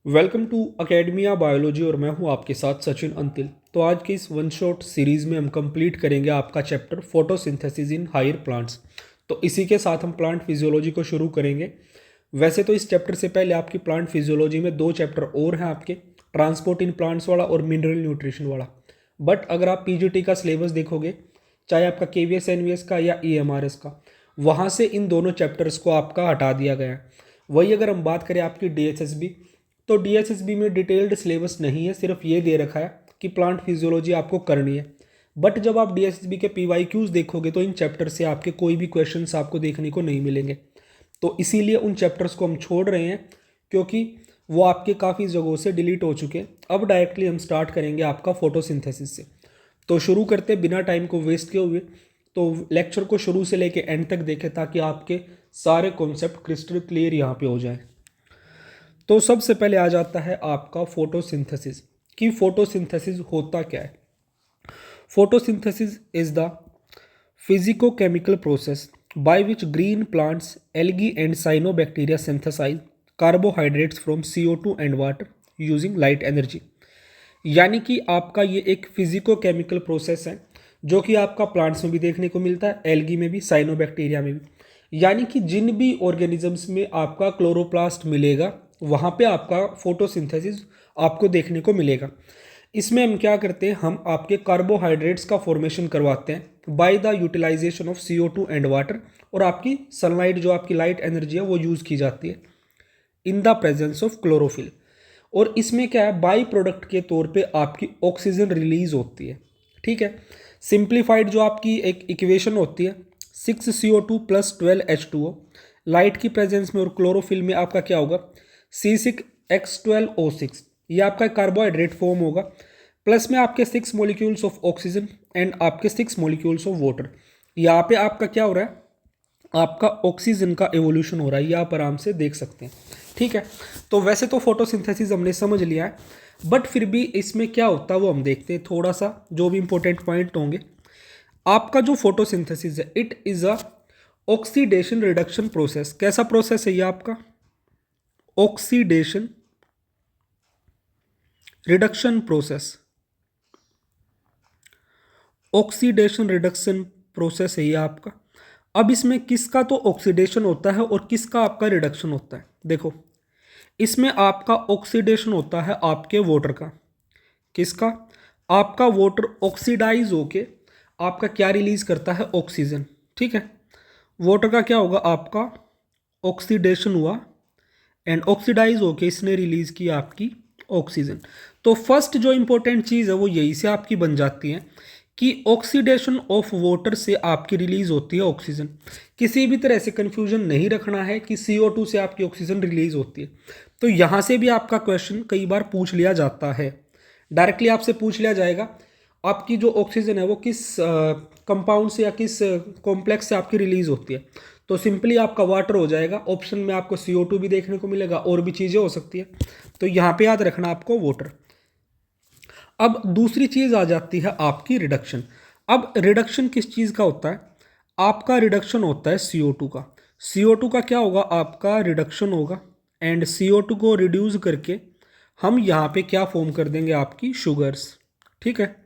Welcome to academia biology और मैं हूं आपके साथ सचिन अंतिल। तो आज की इस वन शॉट सीरीज़ में हम कंप्लीट करेंगे आपका chapter photosynthesis in higher plants. तो इसी के साथ हम प्लांट फिजियोलॉजी को शुरू करेंगे। वैसे तो इस चैप्टर से पहले आपकी प्लांट फिजियोलॉजी में दो चैप्टर और हैं आपके, ट्रांसपोर्ट इन प्लांट्स वाला और मिनरल न्यूट्रिशन वाला। बट अगर आप पीजीटी का सिलेबस देखोगे, चाहे आपका केवीएस एनवीएस का या ईएमआरएस का, वहाँ से इन दोनों चैप्टर्स को आपका हटा दिया गया है। वही अगर हम बात करें आपकी डीएसएसबी, तो डीएसएसबी में डिटेल्ड सिलेबस नहीं है, सिर्फ ये दे रखा है कि प्लांट फिजियोलॉजी आपको करनी है। बट जब आप डीएसएसबी के पीवाईक्यूज देखोगे तो इन चैप्टर से आपके कोई भी क्वेश्चंस आपको देखने को नहीं मिलेंगे। तो इसीलिए उन चैप्टर्स को हम छोड़ रहे हैं, क्योंकि वो आपके काफ़ी जगहों से डिलीट हो चुके हैं। अब डायरेक्टली हम स्टार्ट करेंगे आपका फोटोसिंथेसिस से। तो शुरू करते बिना टाइम को वेस्ट किए हुए। तो लेक्चर को शुरू से लेके एंड तक देखें ताकि आपके सारे कॉन्सेप्ट क्रिस्टल क्लियर यहाँ पे हो जाए। तो सबसे पहले आ जाता है आपका फोटोसिंथेसिस, कि फोटोसिंथेसिस होता क्या है। Photosynthesis is the physico chemical process by which green plants, algae and cyanobacteria synthesise carbohydrates from CO2 and water using light energy. यानी कि आपका ये एक फिजिको केमिकल प्रोसेस है जो कि आपका प्लांट्स में भी देखने को मिलता है, एल्गी में भी, साइनोबैक्टीरिया में भी। यानी कि जिन भी ऑर्गेनिजम्स में आपका क्लोरोप्लास्ट मिलेगा वहाँ पे आपका फोटोसिंथेसिस आपको देखने को मिलेगा। इसमें हम क्या करते हैं, हम आपके कार्बोहाइड्रेट्स का फॉर्मेशन करवाते हैं by the utilisation of CO2 and water, और आपकी सनलाइट जो आपकी लाइट एनर्जी है वो यूज़ की जाती है in the presence of chlorophyll. और इसमें क्या है, बाई प्रोडक्ट के तौर पे आपकी ऑक्सीजन रिलीज होती है। ठीक है, सिंप्लीफाइड जो आपकी एक इक्वेशन होती है 6CO2 + 12H2O, लाइट की प्रेजेंस में और क्लोरोफिल में आपका क्या होगा, C6H12O6, ये आपका कार्बोहाइड्रेट फॉर्म होगा, प्लस में आपके 6 मॉलिक्यूल्स ऑफ ऑक्सीजन एंड आपके 6 मॉलिक्यूल्स ऑफ वाटर। यहाँ पे आपका क्या हो रहा है, आपका ऑक्सीजन का एवोल्यूशन हो रहा है, ये आप आराम से देख सकते हैं। ठीक है, तो वैसे तो फोटोसिंथेसिस हमने समझ लिया है, बट फिर भी इसमें क्या होता है वो हम देखते हैं थोड़ा सा, जो भी इंपॉर्टेंट पॉइंट होंगे। आपका जो फोटोसिंथेसिस है, it is a oxidation reduction process. कैसा प्रोसेस है ये आपका, oxidation reduction process. Oxidation reduction process है ये आपका। अब इसमें किसका तो ऑक्सीडेशन होता है और किसका आपका रिडक्शन होता है। देखो, इसमें आपका ऑक्सीडेशन होता है आपके वाटर का। किसका, आपका वाटर ऑक्सीडाइज होके आपका क्या रिलीज करता है, ऑक्सीजन। ठीक है, वाटर का क्या होगा, आपका ऑक्सीडेशन हुआ एंड ऑक्सीडाइज होके इसने रिलीज की आपकी ऑक्सीजन। तो फर्स्ट जो इंपॉर्टेंट चीज़ है वो यही से आपकी बन जाती है कि ऑक्सीडेशन ऑफ वाटर से आपकी रिलीज होती है ऑक्सीजन। किसी भी तरह से कंफ्यूजन नहीं रखना है कि CO2 से आपकी ऑक्सीजन रिलीज होती है। तो यहाँ से भी आपका क्वेश्चन कई बार पूछ लिया जाता है, डायरेक्टली आपसे पूछ लिया जाएगा आपकी जो ऑक्सीजन है वो किस कंपाउंड से या किस कॉम्प्लेक्स से आपकी रिलीज होती है। तो सिंपली आपका वाटर हो जाएगा, ऑप्शन में आपको CO2 भी देखने को मिलेगा, और भी चीज़ें हो सकती है। तो यहाँ पे याद रखना आपको वाटर। अब दूसरी चीज़ आ जाती है आपकी रिडक्शन। अब रिडक्शन किस चीज़ का होता है, आपका रिडक्शन होता है CO2 का। CO2 का क्या होगा, आपका रिडक्शन होगा, एंड CO2 को रिड्यूस करके हम यहाँ पे क्या फॉर्म कर देंगे, आपकी शुगर्स। ठीक है,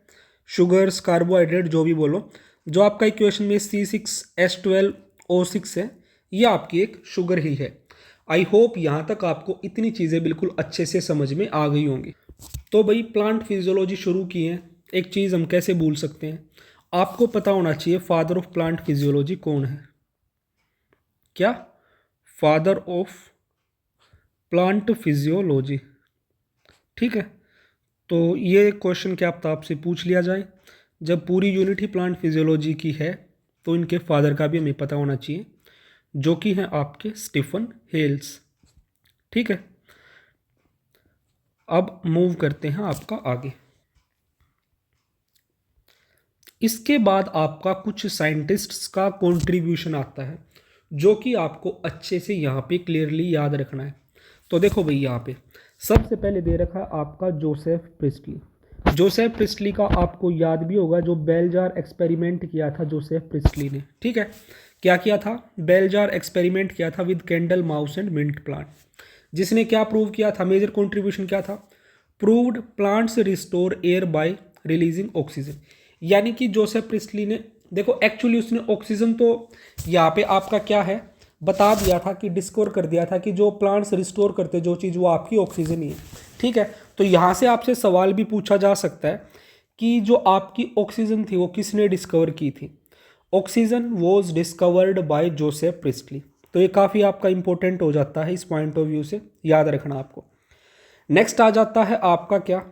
शुगर्स, कार्बोहाइड्रेट, जो भी बोलो। जो आपका इक्वेशन में C6H12O6 है, ये आपकी एक शुगर ही है। आई होप यहाँ तक आपको इतनी चीज़ें बिल्कुल अच्छे से समझ में आ गई होंगी। तो भाई प्लांट फिजियोलॉजी शुरू की है, एक चीज़ हम कैसे भूल सकते हैं, आपको पता होना चाहिए फादर ऑफ प्लांट फिजियोलॉजी कौन है। क्या, फादर ऑफ प्लांट फिजियोलॉजी। ठीक है, तो ये क्वेश्चन क्या पता आपसे पूछ लिया जाए। जब पूरी यूनिट ही प्लांट फिजियोलॉजी की है तो इनके फादर का भी हमें पता होना चाहिए, जो कि हैं आपके स्टीफन हेल्स। ठीक है, अब मूव करते हैं आपका आगे। इसके बाद आपका कुछ साइंटिस्ट्स का कंट्रीब्यूशन आता है जो कि आपको अच्छे से यहाँ पे क्लियरली याद रखना है। तो देखो भाई, यहाँ पे सबसे पहले दे रखा है आपका जोसेफ प्रिस्टली। जोसेफ प्रिस्टली का आपको याद भी होगा, जो बेल जार एक्सपेरिमेंट किया था जोसेफ प्रिस्टली ने। ठीक है, क्या किया था, बेल जार एक्सपेरिमेंट किया था with candle mouse and mint plant. जिसने क्या प्रूव किया था, मेजर कंट्रीब्यूशन क्या था, proved plants restore air by releasing oxygen. यानी कि जोसेफ प्रिस्टली ने, देखो एक्चुअली उसने ऑक्सीजन तो यहाँ पे आपका क्या है बता दिया था कि डिस्कवर कर दिया था कि जो प्लांट्स रिस्टोर करते जो चीज़ वो आपकी ऑक्सीजन ही है। ठीक है, तो यहाँ से आपसे सवाल भी पूछा जा सकता है कि जो आपकी ऑक्सीजन थी वो किसने डिस्कवर की थी। Oxygen was discovered by Joseph priestly. तो ये काफ़ी आपका इंपॉर्टेंट हो जाता है इस पॉइंट ऑफ व्यू से, याद रखना आपको। नेक्स्ट आ जाता है आपका क्या,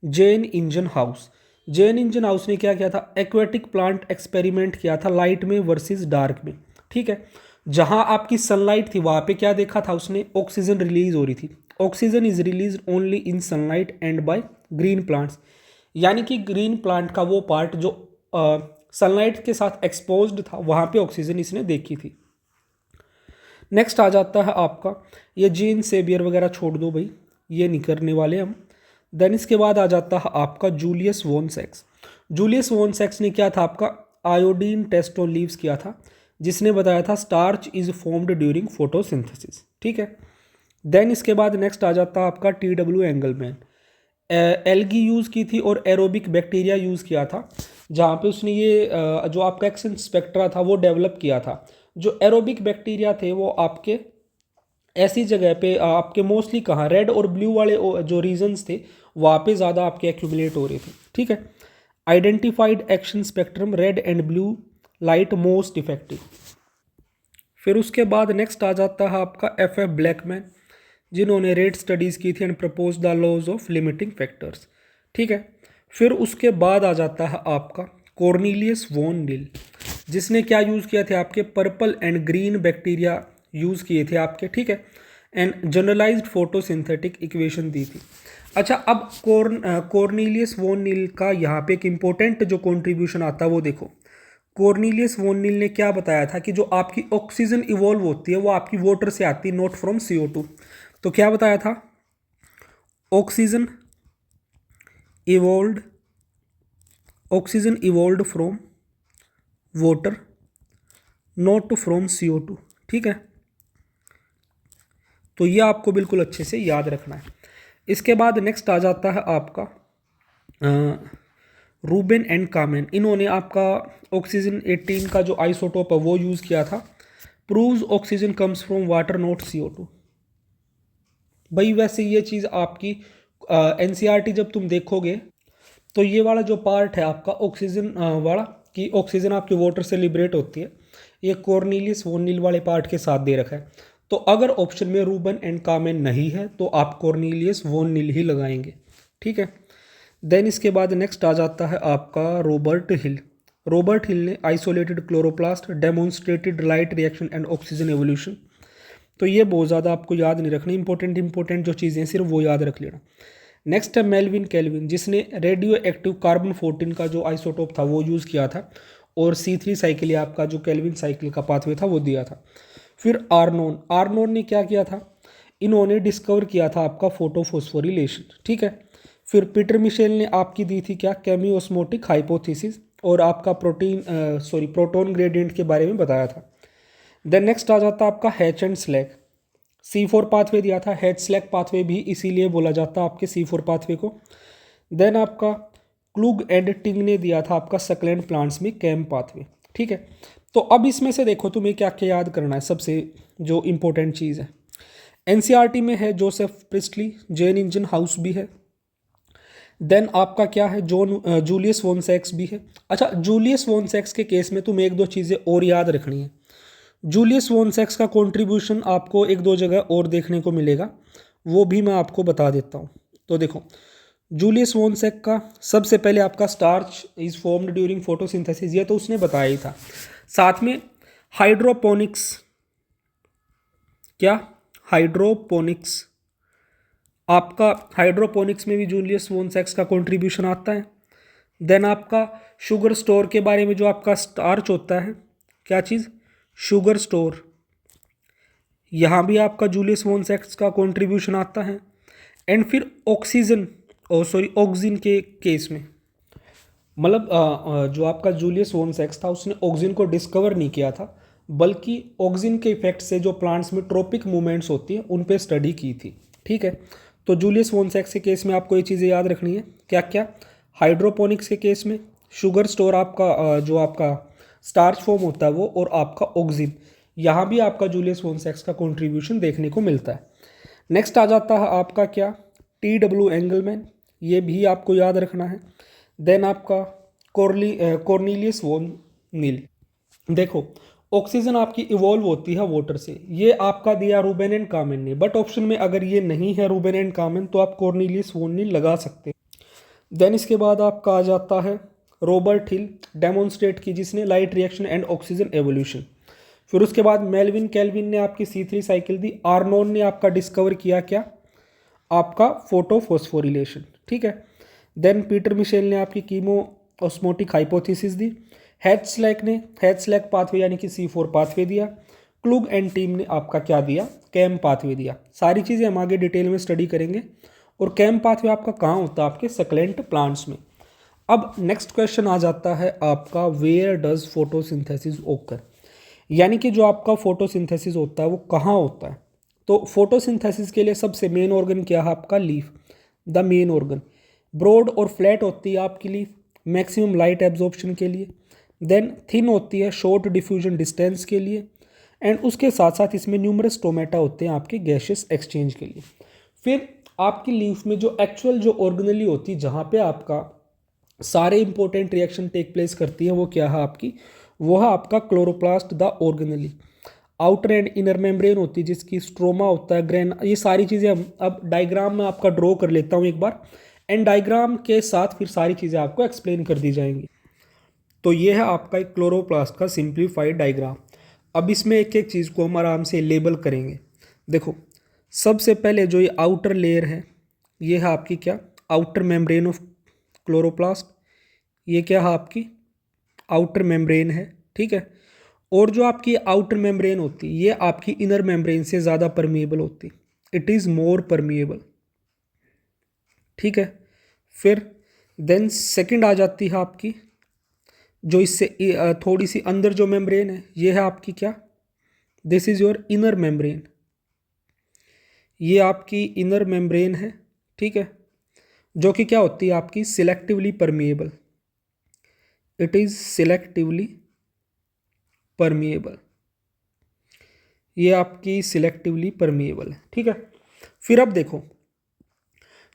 जेन इंजन हाउस। जेन इंजन हाउस ने क्या किया था, एक्वेटिक प्लांट एक्सपेरिमेंट किया था लाइट में वर्सेस डार्क में। ठीक है, जहां आपकी सनलाइट थी वहां पे क्या देखा था उसने, ऑक्सीजन रिलीज हो रही थी। Oxygen is release only in sunlight and by green plants. यानी कि ग्रीन प्लांट का वो पार्ट जो सनलाइट के साथ एक्सपोज्ड था वहां पे ऑक्सीजन इसने देखी थी। नेक्स्ट आ जाता है आपका, ये जीन सेवियर वगैरह छोड़ दो भाई, ये नहीं करने वाले हम। देन इसके बाद आ जाता है आपका जूलियस वॉन सेक्स। जूलियस वॉन सेक्स ने क्या था आपका, आयोडीन टेस्ट ऑन लीव्स किया था, जिसने बताया था starch is formed during photosynthesis. ठीक है, देन इसके बाद नेक्स्ट आ जाता है आपका TW एंगलमैन। एल्गी यूज़ की थी और एरोबिक बैक्टीरिया यूज़ किया था, जहाँ पे उसने ये जो आपका एक्सन स्पेक्ट्रा था वो डेवलप किया था। जो एरोबिक बैक्टीरिया थे वो आपके ऐसी जगह पे आपके मोस्टली कहाँ, रेड और ब्लू वाले जो रीजन्स थे वहाँ पे ज़्यादा आपके एक्यूमुलेट हो रहे थे। ठीक है, identified action spectrum red and blue light most effective. फिर उसके बाद नेक्स्ट आ जाता है आपका FF ब्लैकमैन, जिन्होंने रेट स्टडीज़ की थी and propose the laws of limiting factors. ठीक है, फिर उसके बाद आ जाता है आपका कॉर्नेलियस वॉन नील, जिसने क्या यूज़ किया थे आपके purple and green bacteria use किए थे आपके। ठीक है, एंड जनरलाइज्ड फोटोसिंथेटिक इक्वेशन दी थी। अच्छा, अब कॉर्नेलियस वॉन नील का यहाँ पे एक इम्पोर्टेंट जो कॉन्ट्रीब्यूशन आता है वो देखो। कॉर्नेलियस वॉन नील ने क्या बताया था कि जो आपकी ऑक्सीजन इवॉल्व होती है वो आपकी वाटर से आती है, नॉट फ्रॉम CO2। तो क्या बताया था, oxygen evolve from water not from CO2। ठीक है, तो ये आपको बिल्कुल अच्छे से याद रखना है। इसके बाद नेक्स्ट आ जाता है आपका रूबेन एंड कामेन। इन्होंने आपका ऑक्सीजन 18 का जो आइसोटोप है वो यूज़ किया था। Proves oxygen comes from water not CO2। भाई वैसे ये चीज़ आपकी NCERT जब तुम देखोगे तो ये वाला जो पार्ट है आपका ऑक्सीजन वाला, कि ऑक्सीजन आपके वाटर से लिबरेट होती है, ये कॉर्नेलियस वॉन नील वाले पार्ट के साथ दे रखा है। तो अगर ऑप्शन में रूबन एंड कामेन नहीं है तो आप कॉर्नेलियस वॉन नील ही लगाएंगे। ठीक है, देन इसके बाद नेक्स्ट आ जाता है आपका रॉबर्ट हिल। रॉबर्ट हिल ने isolated chloroplast demonstrated light reaction and oxygen evolution. तो ये बहुत ज़्यादा आपको याद नहीं रखना, इंपॉर्टेंट जो चीज़ें हैं सिर्फ वो याद रख लेना। नेक्स्ट है मेल्विन केल्विन, जिसने रेडियो एक्टिव कार्बन 14 का जो आइसोटोप था वो यूज़ किया था और C3 साइकिल या आपका जो केल्विन साइकिल का पाथवे था वो दिया था। फिर आर्नोन ने क्या किया था, इन्होंने डिस्कवर किया था आपका फोटोफोस्फोरिलेशन। ठीक है, फिर पीटर मिशेल ने आपकी दी थी क्या, केमियोस्मोटिक हाइपोथेसिस और आपका प्रोटोन ग्रेडियंट के बारे में बताया था। देन नेक्स्ट आ जाता है आपका hatch and slag. C4 pathway दिया था, हैच स्लैग पाथवे भी इसीलिए बोला जाता है आपके C4 पाथवे को। देन आपका क्लूग एंड टिंग ने दिया था आपका सक्लेंट प्लांट्स में कैम पाथवे। ठीक है, तो अब इसमें से देखो तुम्हें क्या क्या याद करना है। सबसे जो इंपॉर्टेंट चीज़ है NCERT में है जोसेफ प्रिस्टली, जेन इंजन हाउस भी है, देन आपका क्या है जूलियस वॉन सेक्स भी है। अच्छा, जूलियस वॉन सेक्स के केस में तुम्हें एक दो चीज़ें और याद रखनी है। जूलियस वॉन सेक्स का कंट्रीब्यूशन आपको एक दो जगह और देखने को मिलेगा, वो भी मैं आपको बता देता हूँ। तो देखो, जूलियस वॉन सेक्स का सबसे पहले आपका starch is formed during photosynthesis, ये तो उसने बताया ही था। साथ में हाइड्रोपोनिक्स, क्या हाइड्रोपोनिक्स, आपका हाइड्रोपोनिक्स में भी जूलियस वॉन सेक्स का कंट्रीब्यूशन आता है। देन आपका शुगर स्टोर के बारे में जो आपका स्टार्च होता है, क्या चीज़, शुगर स्टोर, यहाँ भी आपका जूलियस वॉन सेक्स का कंट्रीब्यूशन आता है। एंड फिर ऑक्सीजन ऑक्सीजन के केस में, मतलब जो आपका जूलियस वॉन सेक्स था उसने ऑक्सीजन को डिस्कवर नहीं किया था, बल्कि ऑक्सिन के इफेक्ट से जो प्लांट्स में ट्रोपिक मूवमेंट्स होती है उन पे स्टडी की थी। ठीक है, तो जूलियस वोनसैक्स के केस में आपको ये चीज़ें याद रखनी है। क्या क्या? हाइड्रोपोनिक्स के केस में शुगर स्टोर आपका जो आपका स्टार्च फॉर्म होता है वो, और आपका ऑक्सिन, यहाँ भी आपका जूलियस वोनसैक्स का कॉन्ट्रीब्यूशन देखने को मिलता है। नेक्स्ट आ जाता है आपका क्या? TW एंगलमैन, ये भी आपको याद रखना है। देन आपका कॉर्नेलियस वोन नील। देखो, ऑक्सीजन आपकी इवॉल्व होती है वाटर से, ये आपका दिया रूबेन एंड कामेन ने, बट ऑप्शन में अगर ये नहीं है रूबेन एंड कामेन तो आप कॉर्नेलियस वोन नील लगा सकते हैं। देन इसके बाद आपका आ जाता है रॉबर्ट हिल, डेमोन्स्ट्रेट की जिसने light reaction and oxygen evolution. फिर उसके बाद मेल्विन कैल्विन ने आपकी C3 साइकिल दी। आर्नोन ने आपका डिस्कवर किया क्या? आपका फोटोफॉस्फोरिलेशन। ठीक है। देन पीटर मिशेल ने आपकी कीमो ऑस्मोटिक हाइपोथेसिस दी। हैट्सलैक ने हैट्सलैक पाथवे यानी कि C4 पाथवे दिया। क्लूग एंड टीम ने आपका क्या दिया? कैम पाथवे दिया। सारी चीज़ें हम आगे डिटेल में स्टडी करेंगे। और कैम पाथवे आपका कहाँ होता है? आपके सक्लेंट प्लांट्स में। अब नेक्स्ट क्वेश्चन आ जाता है आपका, वेयर डज फोटोसिंथेसिस ओकर, यानी कि जो आपका फोटोसिंथेसिस होता है वो कहाँ होता है। तो फोटोसिंथेसिस के लिए सबसे मेन ऑर्गन क्या है? आपका leaf, the main organ. Broad और फ्लैट होती है आपकी लीफ, मैक्सिमम लाइट एब्जॉर्प्शन के लिए। देन थिन होती है शॉर्ट डिफ्यूजन डिस्टेंस के लिए। एंड उसके साथ साथ इसमें न्यूमरस स्टोमेटा होते हैं आपके गैशियस एक्सचेंज के लिए। फिर आपकी लीफ में जो एक्चुअल जो ऑर्गेनली होती है, जहाँ पे आपका सारे इंपॉर्टेंट रिएक्शन टेक प्लेस करती है, वो क्या है आपकी? वो है आपका chloroplast the organelle. Outer and inner membrane होती है जिसकी स्ट्रोमा होता है, ग्रेन, ये सारी चीज़ें हम अब डायग्राम में आपका ड्रॉ कर लेता हूँ एक बार, एंड डायग्राम के साथ फिर सारी चीज़ें आपको एक्सप्लेन कर दी जाएंगी। तो ये है आपका एक क्लोरोप्लास्ट का सिंप्लीफाइड डायग्राम। अब इसमें एक एक चीज़ को हम आराम से लेबल करेंगे। देखो, सबसे पहले जो ये आउटर लेयर है, ये है आपकी क्या? Outer membrane of chloroplast. ये क्या है? आपकी आउटर मेम्ब्रेन है। ठीक है। और जो आपकी आउटर मेम्ब्रेन होती है ये आपकी इनर मेम्ब्रेन से ज़्यादा परमिएबल होती, इट इज़ मोर परमिएबल। ठीक है। फिर देन सेकंड आ जाती है आपकी जो इससे थोड़ी सी अंदर जो मेम्ब्रेन है, ये है आपकी क्या? This is your inner membrane. ये आपकी इनर मेम्ब्रेन है। ठीक है। जो कि क्या होती है आपकी? Selectively permeable, it is selectively permeable. ये आपकी सिलेक्टिवली परमिएबल है। ठीक है। फिर अब देखो,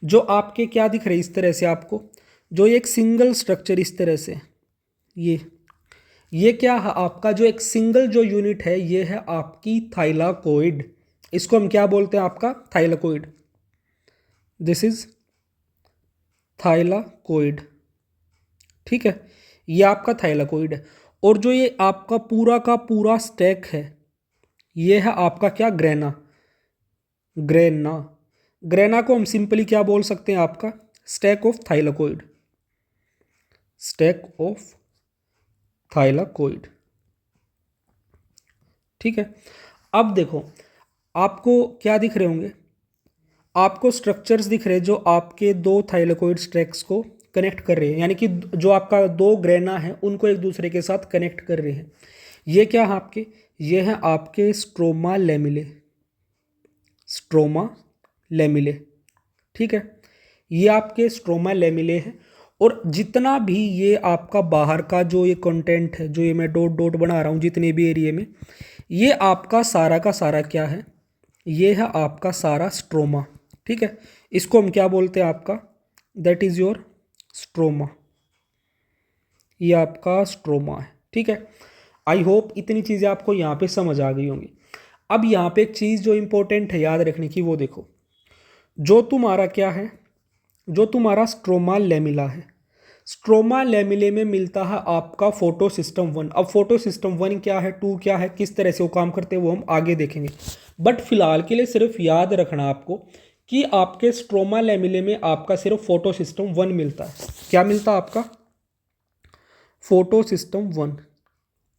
जो आपके क्या दिख रहे इस तरह से आपको, जो एक सिंगल स्ट्रक्चर इस तरह से, ये क्या है आपका? जो एक सिंगल जो यूनिट है ये है आपकी थाइलाकोइड। इसको हम क्या बोलते हैं? आपका थाइलाकोइड। This is thylakoid. ठीक है। ये आपका थाइलाकोइड है। और जो ये आपका पूरा का पूरा स्टैक है, ये है आपका क्या? ग्रेना। ग्रेना, ग्रेना को हम सिंपली क्या बोल सकते हैं? आपका stack of thylakoid, stack of thylakoid. ठीक है। अब देखो, आपको क्या दिख रहे होंगे? आपको स्ट्रक्चर्स दिख रहे हैं जो आपके दो थाइलाकोइड स्टैक्स को कनेक्ट कर रहे हैं, यानी कि जो आपका दो ग्रेना है उनको एक दूसरे के साथ कनेक्ट कर रहे हैं। ये क्या है आपके? ये है आपके स्ट्रोमा लेमिले, स्ट्रोमा लेमिले। ठीक है। ये आपके स्ट्रोमा लेमिले हैं। और जितना भी ये आपका बाहर का जो ये कंटेंट है, जो ये मैं डॉट डॉट बना रहा हूँ जितने भी एरिया में, ये आपका सारा का सारा क्या है? ये है आपका सारा स्ट्रोमा। ठीक है। इसको हम क्या बोलते हैं? आपका दैट इज़ योर स्ट्रोमा। ये आपका स्ट्रोमा है। ठीक है। आई होप इतनी चीज़ें आपको यहाँ पे समझ आ गई होंगी। अब यहाँ पे एक चीज़ जो इंपॉर्टेंट है याद रखने की, वो देखो, जो तुम्हारा क्या है? जो तुम्हारा स्ट्रोमा लेमिला है, स्ट्रोमा लेमिले में मिलता है आपका फोटो सिस्टम वन। अब फोटो सिस्टम वन क्या है, टू क्या है, किस तरह से वो काम करते हैं वो हम आगे देखेंगे। बट फिलहाल के लिए सिर्फ याद रखना आपको कि आपके स्ट्रोमा लेमिले में आपका सिर्फ फोटो सिस्टम वन मिलता है। क्या मिलता है आपका? Photo system one.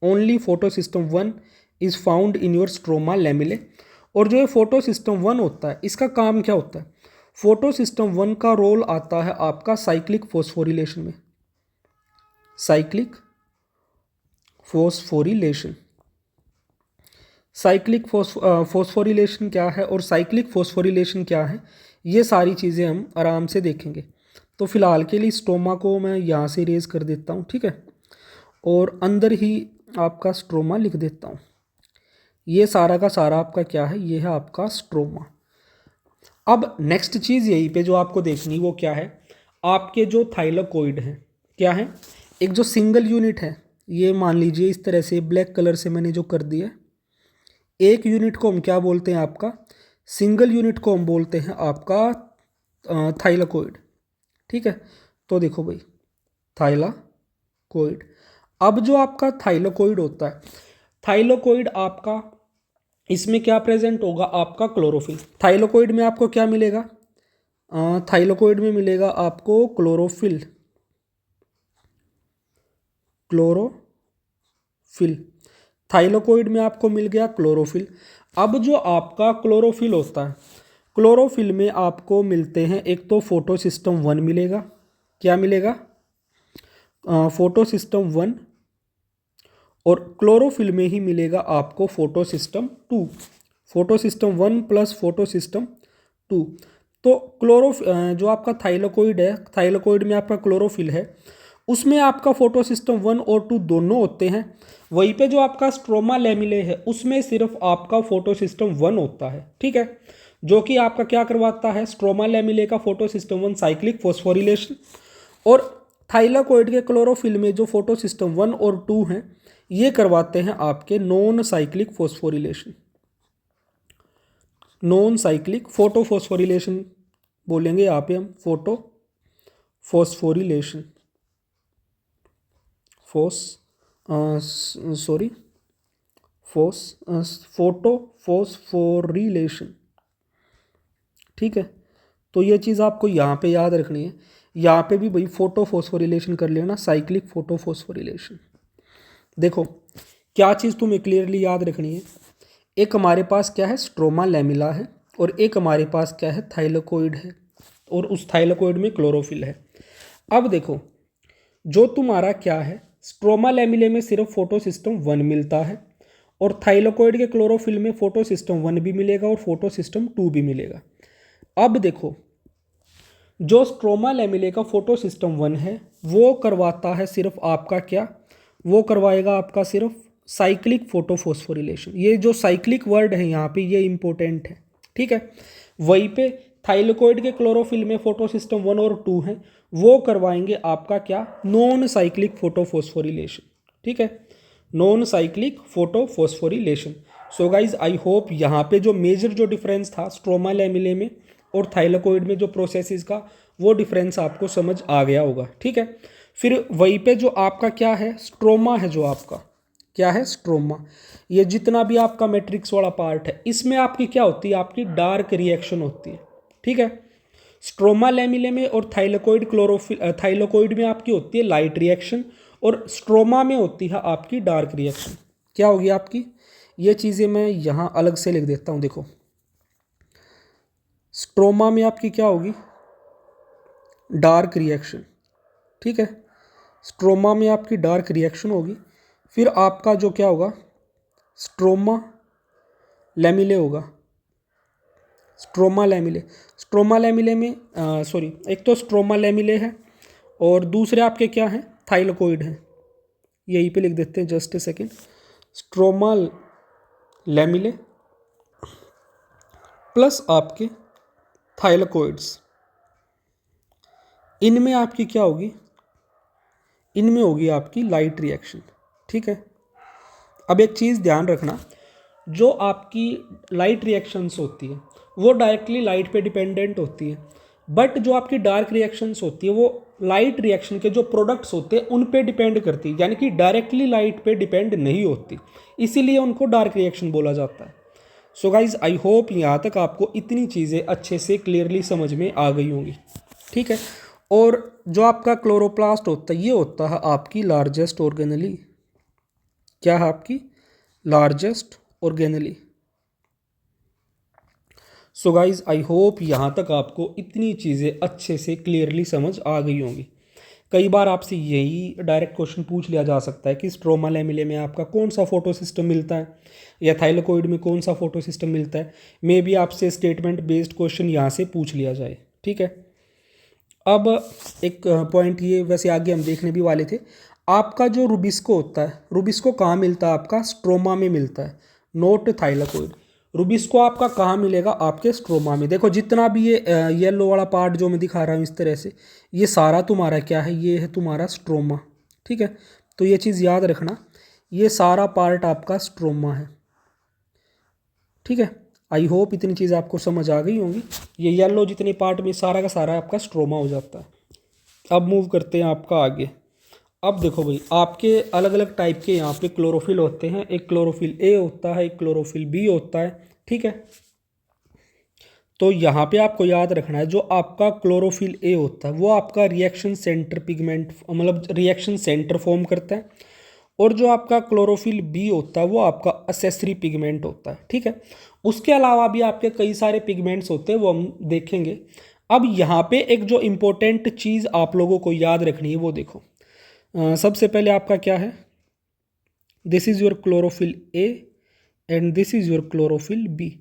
Only photo system one is found in your stroma lamellae. और जो ये फोटो सिस्टम वन होता है, इसका काम क्या होता है? फोटो सिस्टम वन का रोल आता है आपका साइक्लिक फोस्फोरिलेशन में, साइक्लिक फोस्फोरिलेशन। साइक्लिक फोस्फोरिलेशन क्या है और साइक्लिक फोस्फोरिलेशन क्या है, ये सारी चीज़ें हम आराम से देखेंगे। तो फिलहाल के लिए स्ट्रोमा को मैं यहाँ से इरेज कर देता हूँ, ठीक है, और अंदर ही आपका स्ट्रोमा लिख देता हूँ। ये सारा का सारा आपका क्या है, ये है आपका स्ट्रोमा। अब नेक्स्ट चीज़ यहीं पे जो आपको देखनी वो क्या है, आपके जो थाइलाकोइड हैं क्या है, एक जो सिंगल यूनिट है, ये मान लीजिए इस तरह से ब्लैक कलर से मैंने जो कर दिया, एक यूनिट को हम क्या बोलते हैं, आपका सिंगल यूनिट को हम बोलते हैं आपका थाइलाकोइड, ठीक है। तो देखो भाई, थाइलाकोइड। अब जो आपका थाइलाकोइड होता है, थाइलाकोइड आपका इसमें क्या प्रेजेंट होगा, आपका क्लोरोफिल। थाइलाकोइड में आपको क्या मिलेगा, थाइलाकोइड में मिलेगा आपको क्लोरोफिल, क्लोरोफिल। थाइलाकोइड में आपको मिल गया क्लोरोफिल। अब जो आपका क्लोरोफिल होता है, क्लोरोफिल में आपको मिलते हैं एक तो फोटो सिस्टम 1 मिलेगा, क्या मिलेगा, फोटो सिस्टम 1, और क्लोरोफिल में ही मिलेगा आपको photo system 2, photo system 1 plus photo system 2। तो जो आपका थाइलाकोइड है, थाइलाकोइड में आपका क्लोरोफिल है, उसमें आपका फोटो सिस्टम 1 और 2 दोनों होते हैं। वहीं पे जो आपका स्ट्रोमा लेमिले है, उसमें सिर्फ आपका फोटो सिस्टम 1 होता है, ठीक है, जो कि आपका क्या करवाता है, स्ट्रोमा लेमिले का फोटो सिस्टम 1 साइक्लिक फोस्फोरिलेशन, और थाइलाकोइड के क्लोरोफिल में जो फोटो सिस्टम 1 और 2 हैं, ये करवाते हैं आपके non cyclic phosphorylation, non cyclic photo phosphorylation बोलेंगे यहाँ पे हम, फोटो फोस्फोरिलेशन, फोटो फोस्फोरिलेशन, ठीक है। तो ये चीज़ आपको यहाँ पे याद रखनी है, यहाँ पे भी भाई फोटो फोस्फोरिलेशन कर लेना, साइक्लिक फोटो फोस्फोरिलेशन। देखो क्या चीज़ तुम्हें क्लियरली याद रखनी है, एक हमारे पास क्या है, स्ट्रोमा लेमिला है, और एक हमारे पास क्या है, थाइलाकोइड है, और उस थाइलाकोइड में क्लोरोफिल है। अब देखो, जो तुम्हारा क्या है, स्ट्रोमा लेमिले में सिर्फ फोटो सिस्टम 1 मिलता है, और थाइलाकोइड के क्लोरोफिल में फोटो सिस्टम 1 भी मिलेगा और फोटो सिस्टम 2 भी मिलेगा। अब देखो, जो स्ट्रोमा लेमिले का फोटो सिस्टम 1 है, वो करवाता है सिर्फ आपका क्या, वो करवाएगा आपका सिर्फ साइक्लिक फोटोफोस्फोरिलेशन। ये जो साइक्लिक वर्ड है यहाँ पे, ये इंपॉर्टेंट है, ठीक है। वहीं पे थाइलाकोइड के क्लोरोफिल में फोटो सिस्टम 1 और 2 हैं, वो करवाएंगे आपका क्या, नॉन साइक्लिक फोटोफोस्फोरिलेशन, ठीक है, non cyclic photophosphorylation. So guys I hope यहाँ पे जो मेजर जो डिफरेंस था स्ट्रोमा लेमिले में और थाइलाकोइड में जो प्रोसेसेस का, वो डिफरेंस आपको समझ आ गया होगा, ठीक है। फिर वहीं पे जो आपका क्या है, स्ट्रोमा है, जो आपका क्या है, स्ट्रोमा, ये जितना भी आपका मैट्रिक्स वाला पार्ट है, इसमें आपकी क्या होती है, आपकी डार्क रिएक्शन होती है, ठीक है। स्ट्रोमा लेमिले में और थाइलाकोइड क्लोरोफिल, थाइलाकोइड में आपकी होती है लाइट रिएक्शन, और स्ट्रोमा में होती है आपकी डार्क रिएक्शन। क्या होगी आपकी, ये चीज़ें मैं यहाँ अलग से लिख देता हूँ। देखो, स्ट्रोमा में आपकी क्या होगी, डार्क रिएक्शन, ठीक है, स्ट्रोमा में आपकी डार्क रिएक्शन होगी। फिर आपका जो क्या होगा, स्ट्रोमा लेमिले होगा, स्ट्रोमा लेमिले, स्ट्रोमा लेमिले में सॉरी, एक तो स्ट्रोमा लेमिले है और दूसरे आपके क्या हैं, थाइलाकोइड हैं, यहीं पे लिख देते हैं, just a second, stroma lamellae plus आपके थाइलाकोइड्स, इनमें आपकी क्या होगी, इनमें होगी आपकी लाइट रिएक्शन, ठीक है। अब एक चीज़ ध्यान रखना, जो आपकी लाइट रिएक्शंस होती है वो डायरेक्टली लाइट पे डिपेंडेंट होती है, बट जो आपकी डार्क रिएक्शंस होती है वो लाइट रिएक्शन के जो प्रोडक्ट्स होते हैं उन पे डिपेंड करती है, यानी कि डायरेक्टली लाइट पे डिपेंड नहीं होती, इसीलिए उनको डार्क रिएक्शन बोला जाता है। सो गाइज आई होप यहाँ तक आपको इतनी चीज़ें अच्छे से क्लियरली समझ में आ गई होंगी, ठीक है। और जो आपका क्लोरोप्लास्ट होता है, ये होता है आपकी लार्जेस्ट ऑर्गेनली, क्या है आपकी largest organelle. So guys I hope यहाँ तक आपको इतनी चीज़ें अच्छे से क्लियरली समझ आ गई होंगी। कई बार आपसे यही डायरेक्ट क्वेश्चन पूछ लिया जा सकता है कि स्ट्रोमा लैमेले में आपका कौन सा फोटो सिस्टम मिलता है या थाइलेकोइड में कौन सा फोटो सिस्टम मिलता है। मे बी आपसे स्टेटमेंट बेस्ड क्वेश्चन यहाँ से पूछ लिया जाए, ठीक है। अब एक पॉइंट ये वैसे आगे हम देखने भी वाले थे, आपका जो रुबिस्को होता है, रुबिस्को कहाँ मिलता है, आपका स्ट्रोमा में मिलता है, नोट थाइलेकोइड। रुबिस्को आपका कहाँ मिलेगा, आपके स्ट्रोमा में। देखो जितना भी ये येलो वाला पार्ट जो मैं दिखा रहा हूँ इस तरह से, ये सारा तुम्हारा क्या है, ये है तुम्हारा स्ट्रोमा, ठीक है। तो ये चीज़ याद रखना, ये सारा पार्ट आपका स्ट्रोमा है, ठीक है। आई होप इतनी चीज़ आपको समझ आ गई होंगी। ये येलो जितने पार्ट में सारा का सारा आपका स्ट्रोमा हो जाता है। अब मूव करते हैं आपका आगे। अब देखो भाई, आपके अलग अलग टाइप के यहाँ पे क्लोरोफिल होते हैं। एक क्लोरोफिल ए होता है, एक क्लोरोफिल बी होता है, ठीक है। तो यहाँ पे आपको याद रखना है, जो आपका क्लोरोफिल ए होता है वो आपका रिएक्शन सेंटर पिगमेंट, मतलब रिएक्शन सेंटर फॉर्म करता है। और जो आपका क्लोरोफिल बी होता है वो आपका असेसरी पिगमेंट होता है, ठीक है। उसके अलावा भी आपके कई सारे पिगमेंट्स होते हैं, वो हम देखेंगे। अब यहाँ पे एक जो इम्पोर्टेंट चीज़ आप लोगों को याद रखनी है वो देखो, सबसे पहले आपका क्या है, this is your chlorophyll A and this is your chlorophyll B.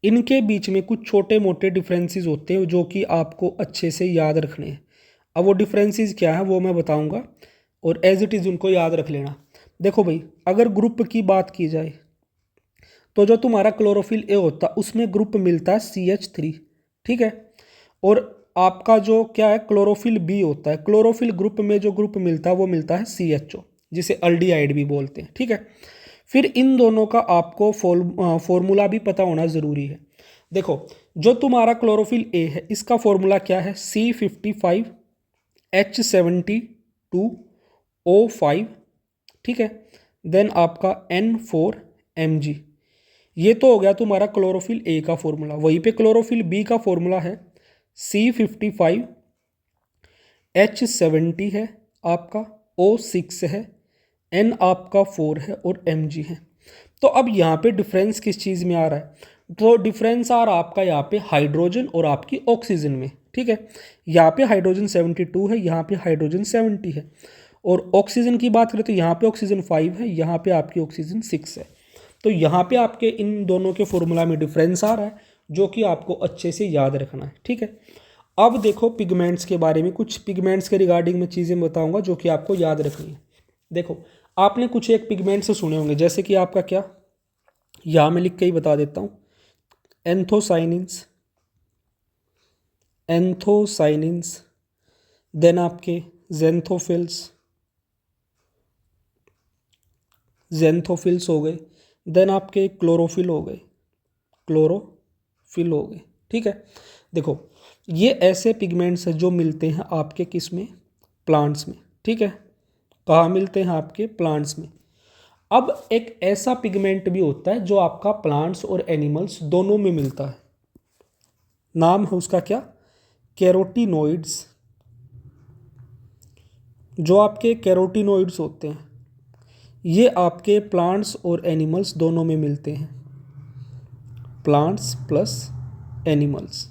इनके बीच में कुछ छोटे मोटे डिफरेंसेस होते हैं जो कि आपको अच्छे से याद रखने हैं। अब वो डिफरेंसेस क्या है वो मैं बताऊंगा, और एज इट इज़ उनको याद रख लेना। देखो भाई, अगर ग्रुप की बात की जाए तो जो तुम्हारा क्लोरोफिल ए होता है उसमें ग्रुप मिलता है CH3, ठीक है। और आपका जो क्या है क्लोरोफिल बी होता है, क्लोरोफिल ग्रुप में जो ग्रुप मिलता है वो मिलता है CHO, जिसे अल्डिहाइड भी बोलते हैं, ठीक है। फिर इन दोनों का आपको फॉर्मूला भी पता होना ज़रूरी है। देखो, जो तुम्हारा क्लोरोफिल ए है इसका फॉर्मूला क्या है, C55H72O5, ठीक है। देन आपका N4Mg। ये तो हो गया तुम्हारा क्लोरोफिल ए का फॉर्मूला। वहीं पे क्लोरोफिल बी का फॉर्मूला है C55H70 है आपका, O6 है, N आपका 4 है और Mg है। तो अब यहाँ पे डिफरेंस किस चीज़ में आ रहा है, तो डिफरेंस आ रहा है आपका यहाँ पे हाइड्रोजन और आपकी ऑक्सीजन में, ठीक है। यहाँ पे हाइड्रोजन 72 है, यहाँ पे हाइड्रोजन 70 है। और ऑक्सीजन की बात करें तो यहाँ पे ऑक्सीजन 5 है, यहाँ पे आपकी ऑक्सीजन 6 है। तो यहाँ पे आपके इन दोनों के फॉर्मूला में डिफरेंस आ रहा है, जो कि आपको अच्छे से याद रखना है, ठीक है। अब देखो पिगमेंट्स के बारे में, कुछ पिगमेंट्स के रिगार्डिंग में चीज़ें बताऊंगा जो कि आपको याद रखनी है। देखो, आपने कुछ एक पिगमेंट से सुने होंगे, जैसे कि आपका क्या, यहाँ मैं लिख के ही बता देता हूँ, एंथोसाइनिन्स, एंथोसाइनिन्स, देन आपके जेंथोफिल्स, जेंथोफिल्स हो गए, देन आपके क्लोरोफिल हो गए, क्लोरोफिल हो गए, ठीक है। देखो, ये ऐसे पिगमेंट्स हैं जो मिलते हैं आपके किस में, प्लांट्स में, ठीक है। कहाँ मिलते हैं, आपके प्लांट्स में। अब एक ऐसा पिगमेंट भी होता है जो आपका प्लांट्स और एनिमल्स दोनों में मिलता है, नाम है उसका क्या, कैरोटीनोइड्स। जो आपके कैरोटीनोइड्स होते हैं ये आपके प्लांट्स और एनिमल्स दोनों में मिलते हैं, प्लांट्स प्लस एनिमल्स,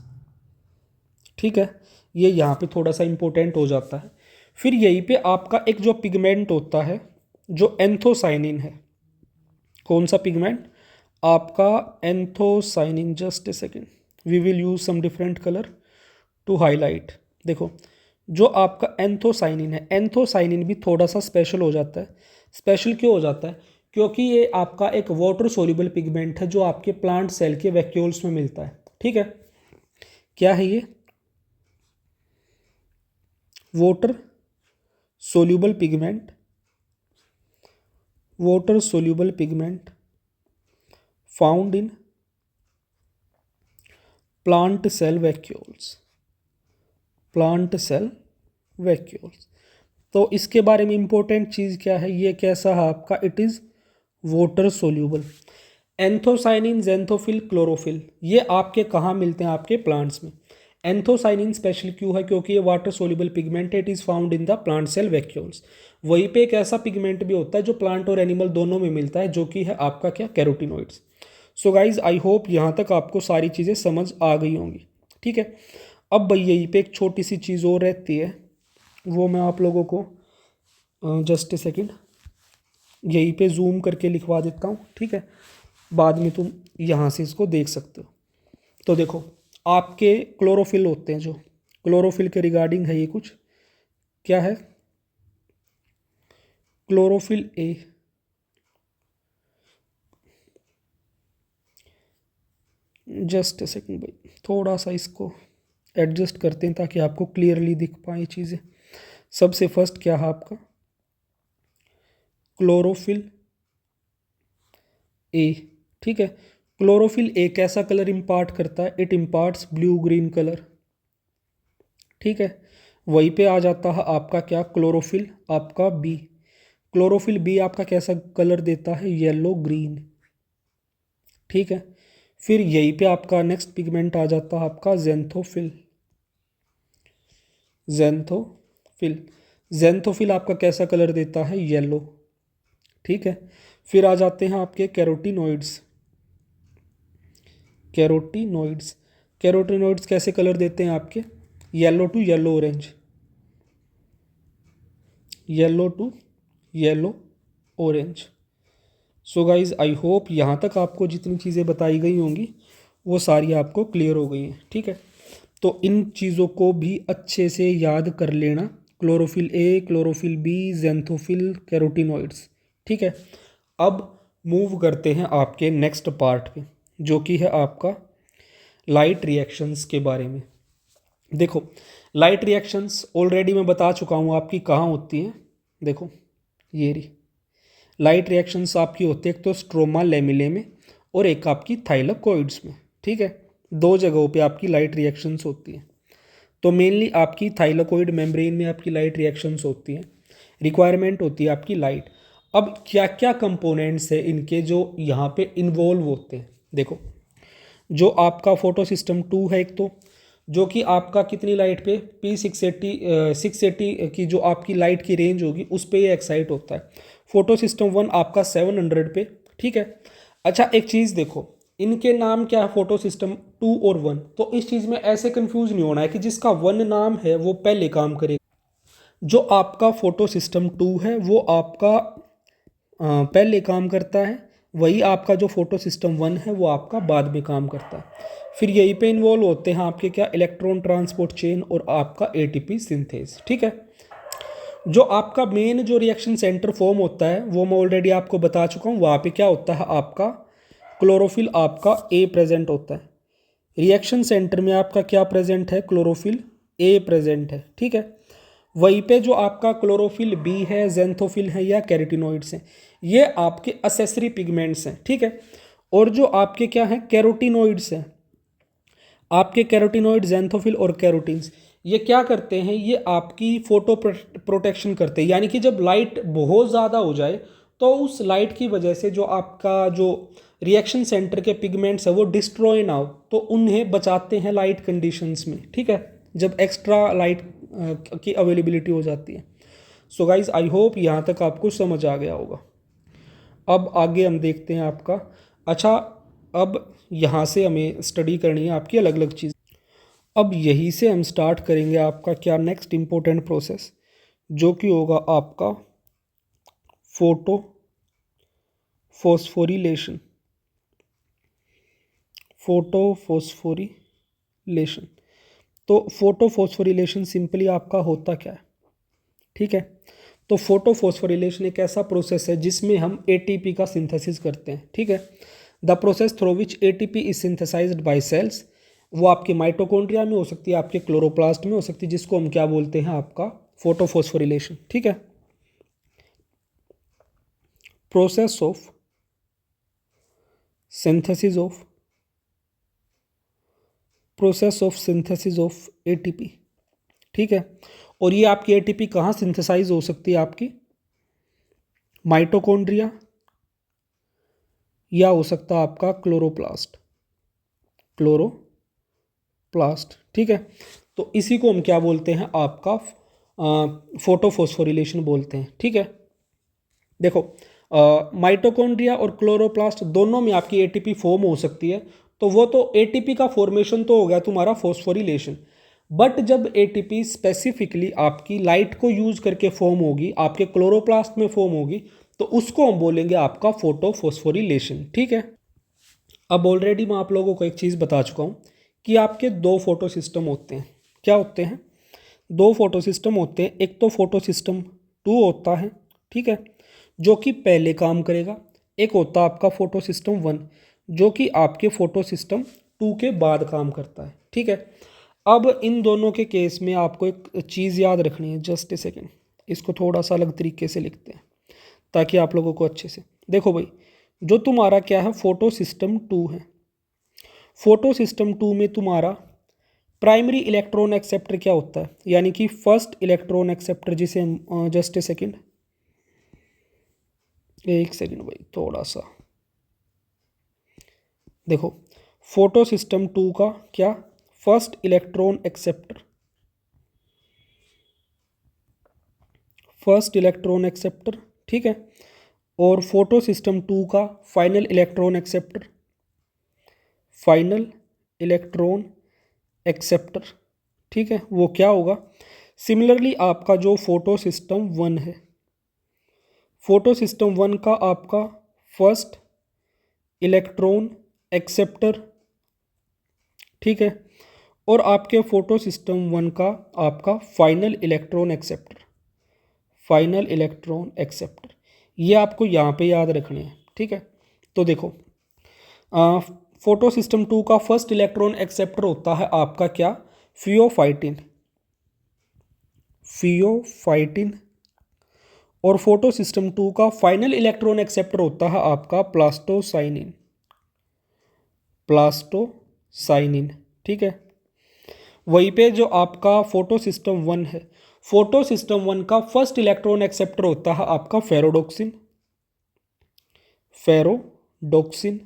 ठीक है। ये यहाँ पे थोड़ा सा इंपॉर्टेंट हो जाता है। फिर यहीं पे आपका एक जो पिगमेंट होता है जो एंथोसाइनिन है, कौन सा पिगमेंट, आपका anthocyanin. Just a second, we will use some different colour to highlight. देखो, जो आपका एंथोसाइनिन है, एंथोसाइनिन भी थोड़ा सा स्पेशल हो जाता है। स्पेशल क्यों हो जाता है, क्योंकि ये आपका एक वाटर सोल्यूबल पिगमेंट है जो आपके प्लांट सेल के वैक्यूल्स में मिलता है, ठीक है। क्या है ये, water soluble pigment, water soluble pigment found in plant cell vacuoles, plant cell vacuoles. तो इसके बारे में इंपॉर्टेंट चीज़ क्या है, ये कैसा है आपका, it is water soluble. Anthocyanin, xanthophyll, chlorophyll, ये आपके कहाँ मिलते हैं, आपके प्लांट्स में। एंथोसाइनिन स्पेशल क्यों है, क्योंकि ये वाटर सोल्यूबल पिगमेंट है, it is found in the plant cell vacuoles. वहीं पे एक ऐसा पिगमेंट भी होता है जो प्लांट और एनिमल दोनों में मिलता है, जो कि है आपका क्या, carotenoids. So guys, I hope यहाँ तक आपको सारी चीज़ें समझ आ गई होंगी, ठीक है। अब भाई यहीं पे एक छोटी सी चीज़ और रहती है, वो मैं आप लोगों को जस्ट ए सेकेंड यहीं पे जूम करके लिखवा देता हूँ, ठीक है। बाद में तुम यहाँ से इसको देख सकते हो। तो देखो, आपके क्लोरोफिल होते हैं, जो क्लोरोफिल के रिगार्डिंग है ये कुछ, क्या है, chlorophyll A, just a second भाई, थोड़ा सा इसको एडजस्ट करते हैं ताकि आपको क्लियरली दिख पाए चीज़ें। सबसे फर्स्ट क्या है आपका क्लोरोफिल ए, ठीक है। क्लोरोफिल ए कैसा कलर इम्पार्ट करता है, it imparts blue green colour, ठीक है। वहीं पे आ जाता है आपका क्या, क्लोरोफिल आपका बी, क्लोरोफिल बी आपका कैसा कलर देता है, येलो ग्रीन, ठीक है। फिर यहीं पे आपका नेक्स्ट पिगमेंट आ जाता है आपका जेंथोफिल, जेंथोफिल, जेंथोफिल आपका कैसा कलर देता है, येलो, ठीक है। फिर आ जाते हैं आपके कैरोटीनॉइड्स, कैरोटीनॉइड्स, कैरोटीनॉइड्स कैसे कलर देते हैं आपके, yellow to yellow orange, yellow to yellow orange. So guys I hope यहाँ तक आपको जितनी चीज़ें बताई गई होंगी वो सारी आपको क्लियर हो गई हैं, ठीक है। तो इन चीज़ों को भी अच्छे से याद कर लेना, chlorophyll A, chlorophyll B, xanthophyll, carotenoids, ठीक है। अब मूव करते हैं आपके नेक्स्ट पार्ट पे, जो कि है आपका लाइट रिएक्शंस के बारे में। देखो, लाइट रिएक्शंस ऑलरेडी मैं बता चुका हूँ आपकी कहाँ होती हैं। देखो ये रही लाइट रिएक्शंस आपकी होती है, एक तो स्ट्रोमा लेमिले में और एक आपकी थाइलाकोइड्स में, ठीक है। दो जगहों पे आपकी लाइट रिएक्शंस होती हैं। तो मेनली आपकी थाइलाकोइड मेम्ब्रेन में आपकी लाइट रिएक्शंस होती हैं, रिक्वायरमेंट होती है आपकी लाइट। अब क्या क्या कंपोनेंट्स है इनके जो यहाँ पे इन्वॉल्व होते हैं, देखो, जो आपका फोटो सिस्टम 2 है एक तो, जो कि आपका कितनी लाइट पे, P680 की जो आपकी लाइट की रेंज होगी उस पे ये एक्साइट होता है। फोटो सिस्टम 1 आपका 700 पे, ठीक है। अच्छा एक चीज़ देखो, इनके नाम क्या है, फोटो सिस्टम 2 और 1, तो इस चीज़ में ऐसे कंफ्यूज नहीं होना है कि जिसका 1 नाम है वो पहले काम करेगा। जो आपका फोटो सिस्टम 2 है वो आपका पहले काम करता है, वही आपका जो फोटो सिस्टम 1 है वो आपका बाद में काम करता है। फिर यहीं पे इन्वॉल्व होते हैं आपके क्या, इलेक्ट्रॉन ट्रांसपोर्ट चेन और आपका एटीपी सिंथेस, ठीक है। जो आपका मेन जो रिएक्शन सेंटर फॉर्म होता है वो मैं ऑलरेडी आपको बता चुका हूँ, वहाँ पे क्या होता है आपका क्लोरोफिल आपका ए प्रेजेंट होता है। रिएक्शन सेंटर में आपका क्या प्रेजेंट है, क्लोरोफिल ए प्रेजेंट है, ठीक है। वहीं पे जो आपका क्लोरोफिल बी है, जेंथोफिल है या कैरोटीनॉइड्स हैं, ये आपके असेसरी पिगमेंट्स हैं, ठीक है। और जो आपके क्या हैं, कैरोटीनॉइड्स हैं, आपके कैरोटीनॉइड, जेंथोफिल और कैरोटीन्स, ये क्या करते हैं, ये आपकी फोटो प्रोटेक्शन करते हैं। यानी कि जब लाइट बहुत ज़्यादा हो जाए तो उस लाइट की वजह से जो आपका जो रिएक्शन सेंटर के पिगमेंट्स है वो डिस्ट्रॉय ना हो, तो उन्हें बचाते हैं लाइट कंडीशंस में, ठीक है, जब एक्स्ट्रा लाइट की अवेलेबिलिटी हो जाती है। सो गाइज आई होप यहाँ तक आपको समझ आ गया होगा। अब आगे हम देखते हैं आपका, अच्छा अब यहाँ से हमें स्टडी करनी है आपकी अलग अलग चीज़। अब यहीं से हम स्टार्ट करेंगे आपका क्या, नेक्स्ट इम्पोर्टेंट प्रोसेस, जो कि होगा आपका फोटो फोस्फोरिलेशन, फोटो फोस्फोरिलेशन। तो फोटो फोस्फोरिलेशन सिंपली आपका होता क्या है, ठीक है। तो फोटो फोस्फोरिलेशन एक ऐसा प्रोसेस है जिसमें हम एटीपी का सिंथेसिस करते हैं, ठीक है। The process through which ATP is synthesised by cells, वो आपके माइटोकॉन्ड्रिया में हो सकती है, आपके क्लोरोप्लास्ट में हो सकती है, जिसको हम क्या बोलते हैं आपका फोटो फोस्फोरिलेशन, ठीक है। Process of synthesis of ATP, ठीक है। और ये आपकी एटीपी कहाँ सिंथेसाइज हो सकती है, आपकी माइटोकॉन्ड्रिया या हो सकता है आपका क्लोरोप्लास्ट, ठीक है। तो इसी को हम क्या बोलते हैं आपका फोटोफोस्फोरिलेशन बोलते हैं, ठीक है। देखो माइटोकॉन्ड्रिया और क्लोरोप्लास्ट दोनों में आपकी एटीपी फॉर्म हो सकती है, तो वो तो एटीपी का फॉर्मेशन तो हो गया तुम्हारा फोस्फोरिलेशन, बट जब एटीपी स्पेसिफिकली आपकी लाइट को यूज करके फॉर्म होगी, आपके क्लोरोप्लास्ट में फॉर्म होगी, तो उसको हम बोलेंगे आपका फोटोफॉस्फोरिलेशन। ठीक है। अब ऑलरेडी मैं आप लोगों को एक चीज़ बता चुका हूँ कि आपके दो फोटो सिस्टम होते हैं। क्या होते हैं? दो फोटो सिस्टम होते हैं। एक तो फोटो सिस्टम 2 होता है, ठीक है, जो कि पहले काम करेगा। एक होता है आपका फोटो सिस्टम 1 जो कि आपके फोटो सिस्टम 2 के बाद काम करता है। ठीक है। अब इन दोनों के केस में आपको एक चीज़ याद रखनी है। जस्ट ए सेकेंड, इसको थोड़ा सा अलग तरीके से लिखते हैं ताकि आप लोगों को अच्छे से देखो भाई। जो तुम्हारा क्या है, फोटो सिस्टम 2 है। फोटो सिस्टम 2 में तुम्हारा प्राइमरी इलेक्ट्रॉन एक्सेप्टर क्या होता है, यानी कि फर्स्ट इलेक्ट्रॉन एक्सेप्टर, जिसे हम जस्ट ए सेकेंड, एक सेकेंड भाई, थोड़ा सा देखो। फोटो सिस्टम 2 का क्या, first electron acceptor, first electron acceptor, ठीक है। और फोटो सिस्टम 2 का final electron acceptor, final electron acceptor, ठीक है, वो क्या होगा। सिमिलरली आपका जो फोटो सिस्टम 1 है, फोटो सिस्टम 1 का आपका फर्स्ट इलेक्ट्रॉन एक्सेप्टर, ठीक है, और आपके फोटो सिस्टम 1 का आपका final electron acceptor, final electron acceptor, ये आपको यहाँ पे याद रखने हैं। ठीक है। तो देखो, फोटो सिस्टम 2 का फर्स्ट इलेक्ट्रॉन एक्सेप्टर होता है आपका क्या, फियोफाइटिन, फियोफाइटिन। और फोटो सिस्टम 2 का फाइनल इलेक्ट्रॉन एक्सेप्टर होता है आपका प्लास्टोसाइनिन, प्लास्टोसाइनिन, ठीक है। वहीं पे जो आपका फोटो सिस्टम 1 है, फोटो सिस्टम 1 का फर्स्ट इलेक्ट्रॉन एक्सेप्टर होता है आपका फेरोडोक्सिन, फेरोडोक्सिन।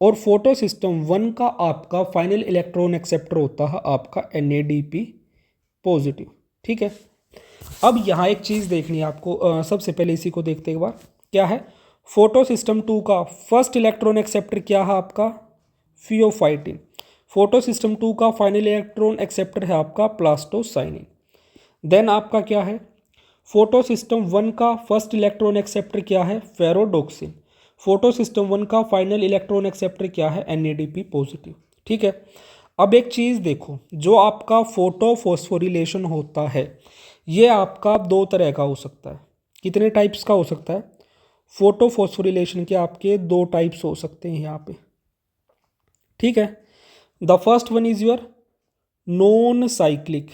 और फोटो सिस्टम 1 का आपका फाइनल इलेक्ट्रॉन एक्सेप्टर होता है आपका NADP पॉजिटिव। ठीक है। अब यहाँ एक चीज़ देखनी है आपको, सबसे पहले इसी को देखते एक बार। क्या है, फोटो सिस्टम 2 का फर्स्ट इलेक्ट्रॉन एक्सेप्टर क्या है आपका, फियोफाइटिन। फोटो सिस्टम 2 का फाइनल इलेक्ट्रॉन एक्सेप्टर है आपका प्लास्टोसाइनिन। देन आपका क्या है, फोटो सिस्टम 1 का फर्स्ट इलेक्ट्रॉन एक्सेप्टर क्या है, फेरोडोक्सिन। फोटो सिस्टम 1 का फाइनल इलेक्ट्रॉन एक्सेप्टर क्या है, NADP पॉजिटिव। ठीक है। अब एक चीज़ देखो, जो आपका फोटो फॉस्फोरिलेशन होता है, ये आपका दो तरह का हो सकता है। कितने टाइप्स का हो सकता है, फोटो फॉस्फोरिलेशन के आपके दो टाइप्स हो सकते हैं यहाँ पे। ठीक है। The first one is your non cyclic,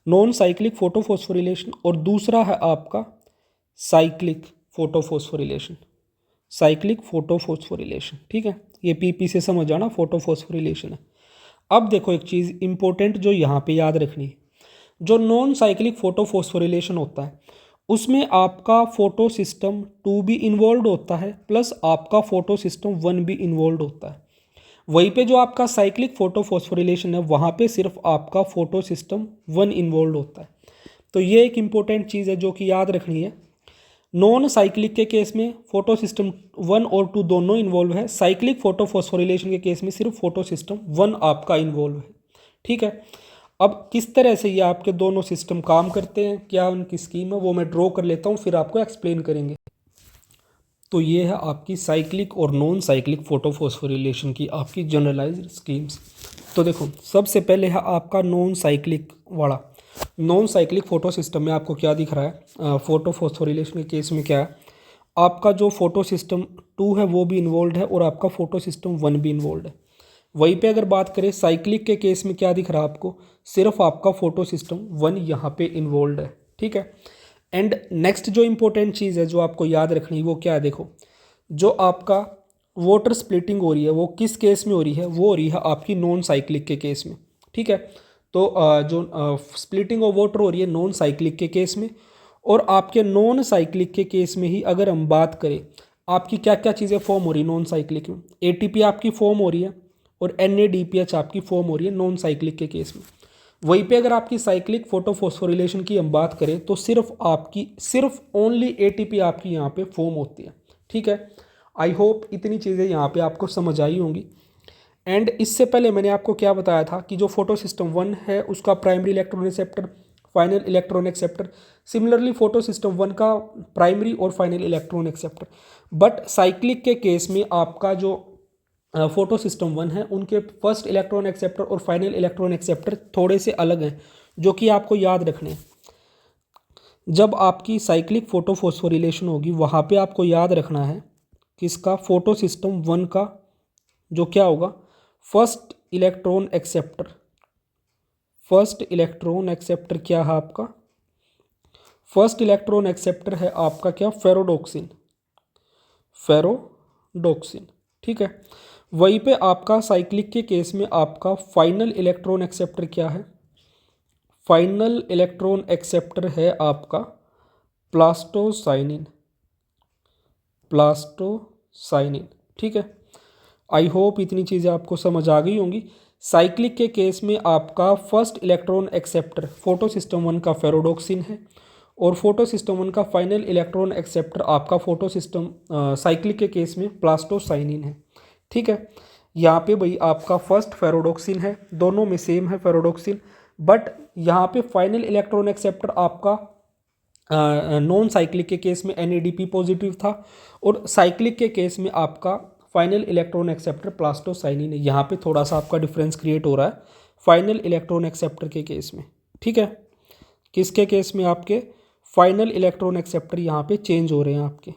non cyclic photophosphorylation, और दूसरा है आपका साइक्लिक फोटोफॉस्फोरिलेशन, साइक्लिक फोटोफॉस्फोरिलेशन। ठीक है। ये PP से समझ आना, फोटोफॉस्फोरिलेशन है। अब देखो एक चीज़ इंपॉर्टेंट जो यहाँ पे याद रखनी है, जो नॉन साइक्लिक फोटोफॉस्फोरिलेशन होता है उसमें आपका फोटो सिस्टम 2 भी इन्वॉल्व होता है, प्लस आपका फोटो सिस्टम 1 भी इन्वॉल्व होता है। वहीं पे जो आपका साइक्लिक फोटोफॉस्फोरिलेशन है, वहाँ पे सिर्फ आपका फोटो सिस्टम 1 इन्वॉल्व होता है। तो ये एक इम्पोर्टेंट चीज़ है जो कि याद रखनी है। नॉन साइक्लिक के केस में फोटो सिस्टम 1 और 2 दोनों इन्वॉल्व है। साइक्लिक फोटोफॉस्फोरिलेशन के केस में सिर्फ फोटो सिस्टम 1 आपका इन्वॉल्व है। ठीक है। अब किस तरह से ये आपके दोनों सिस्टम काम करते हैं, क्या उनकी स्कीम है, वो मैं ड्रॉ कर लेता हूँ, फिर आपको एक्सप्लेन करेंगे। तो ये है आपकी साइक्लिक और नॉन साइक्लिक फोटोफॉस्फोरिलेशन की आपकी जनरलाइज्ड स्कीम्स। तो देखो, सबसे पहले है आपका नॉन साइक्लिक वाला। नॉन साइक्लिक फोटो सिस्टम में आपको क्या दिख रहा है, फोटोफॉस्फोरिलेशन के केस में क्या है, आपका जो फोटो सिस्टम 2 है वो भी इन्वॉल्व है और आपका फोटो सिस्टम 1 भी इन्वॉल्व है। वहीं पे अगर बात करें साइक्लिक के केस में क्या दिख रहा है आपको, सिर्फ आपका फोटो सिस्टम 1 यहाँ पे इन्वॉल्व है। ठीक है। एंड नेक्स्ट जो इंपॉर्टेंट चीज़ है जो आपको याद रखनी है वो क्या है, देखो, जो आपका वाटर स्प्लिटिंग हो रही है वो किस केस में हो रही है, वो हो रही है आपकी नॉन साइक्लिक के केस में। ठीक है। तो जो स्प्लिटिंग ऑफ वाटर हो रही है नॉन साइक्लिक के केस में, और आपके नॉन साइक्लिक के केस में ही अगर हम बात करें, आपकी क्या क्या चीज़ें फॉर्म हो रही है नॉन साइक्लिक में, ATP आपकी फॉर्म हो रही है और NADPH आपकी फॉर्म हो रही है नॉन साइक्लिक के केस में। वहीं पे अगर आपकी साइक्लिक फोटोफॉस्फोरिलेशन की हम बात करें तो सिर्फ ओनली ATP आपकी यहाँ पे फॉर्म होती है। ठीक है। आई होप इतनी चीज़ें यहाँ पे आपको समझ आई होंगी। एंड इससे पहले मैंने आपको क्या बताया था कि जो फोटो सिस्टम 1 है उसका primary electron acceptor, final electron acceptor, similarly photo system 1 का प्राइमरी और final electron acceptor. But cyclic के केस में आपका जो फोटो सिस्टम 1 है उनके फर्स्ट इलेक्ट्रॉन एक्सेप्टर और फाइनल इलेक्ट्रॉन एक्सेप्टर थोड़े से अलग हैं, जो कि आपको याद रखने हैं। जब आपकी साइक्लिक फोटोफॉस्फोरिलेशन होगी वहाँ पे आपको याद रखना है कि इसका फोटो सिस्टम 1 का जो क्या होगा, first electron acceptor, first electron acceptor क्या है आपका, फर्स्ट इलेक्ट्रॉन एक्सेप्टर है आपका क्या, फेरोडोक्सिन, फेरोडोक्सिन, ठीक है। वहीं पे आपका साइक्लिक के केस में आपका फाइनल इलेक्ट्रॉन एक्सेप्टर क्या है, फाइनल इलेक्ट्रॉन एक्सेप्टर है आपका प्लास्टोसाइनिन, प्लास्टोसाइनिन, ठीक है। आई होप इतनी चीज़ें आपको समझ आ गई होंगी। साइक्लिक के केस में आपका first electron acceptor photo system 1 का फेरोडोक्सिन है और फोटो सिस्टम 1 का फाइनल इलेक्ट्रॉन एक्सेप्टर आपका फोटो सिस्टम साइक्लिक के केस में प्लास्टोसाइनिन है, ठीक है। यहाँ पे भाई आपका फर्स्ट फेरोडोक्सिन है, दोनों में सेम है फेरोडोक्सिन, बट यहाँ पे फाइनल इलेक्ट्रॉन एक्सेप्टर आपका नॉन साइक्लिक के केस में NADP पॉजिटिव था और साइक्लिक के केस में आपका फाइनल इलेक्ट्रॉन एक्सेप्टर प्लास्टोसाइनिन है। यहाँ पे थोड़ा सा आपका डिफरेंस क्रिएट हो रहा है फाइनल इलेक्ट्रॉन एक्सेप्टर के केस में, ठीक है। किसके केस में, आपके फाइनल इलेक्ट्रॉन एक्सेप्टर यहाँ पे चेंज हो रहे हैं आपके।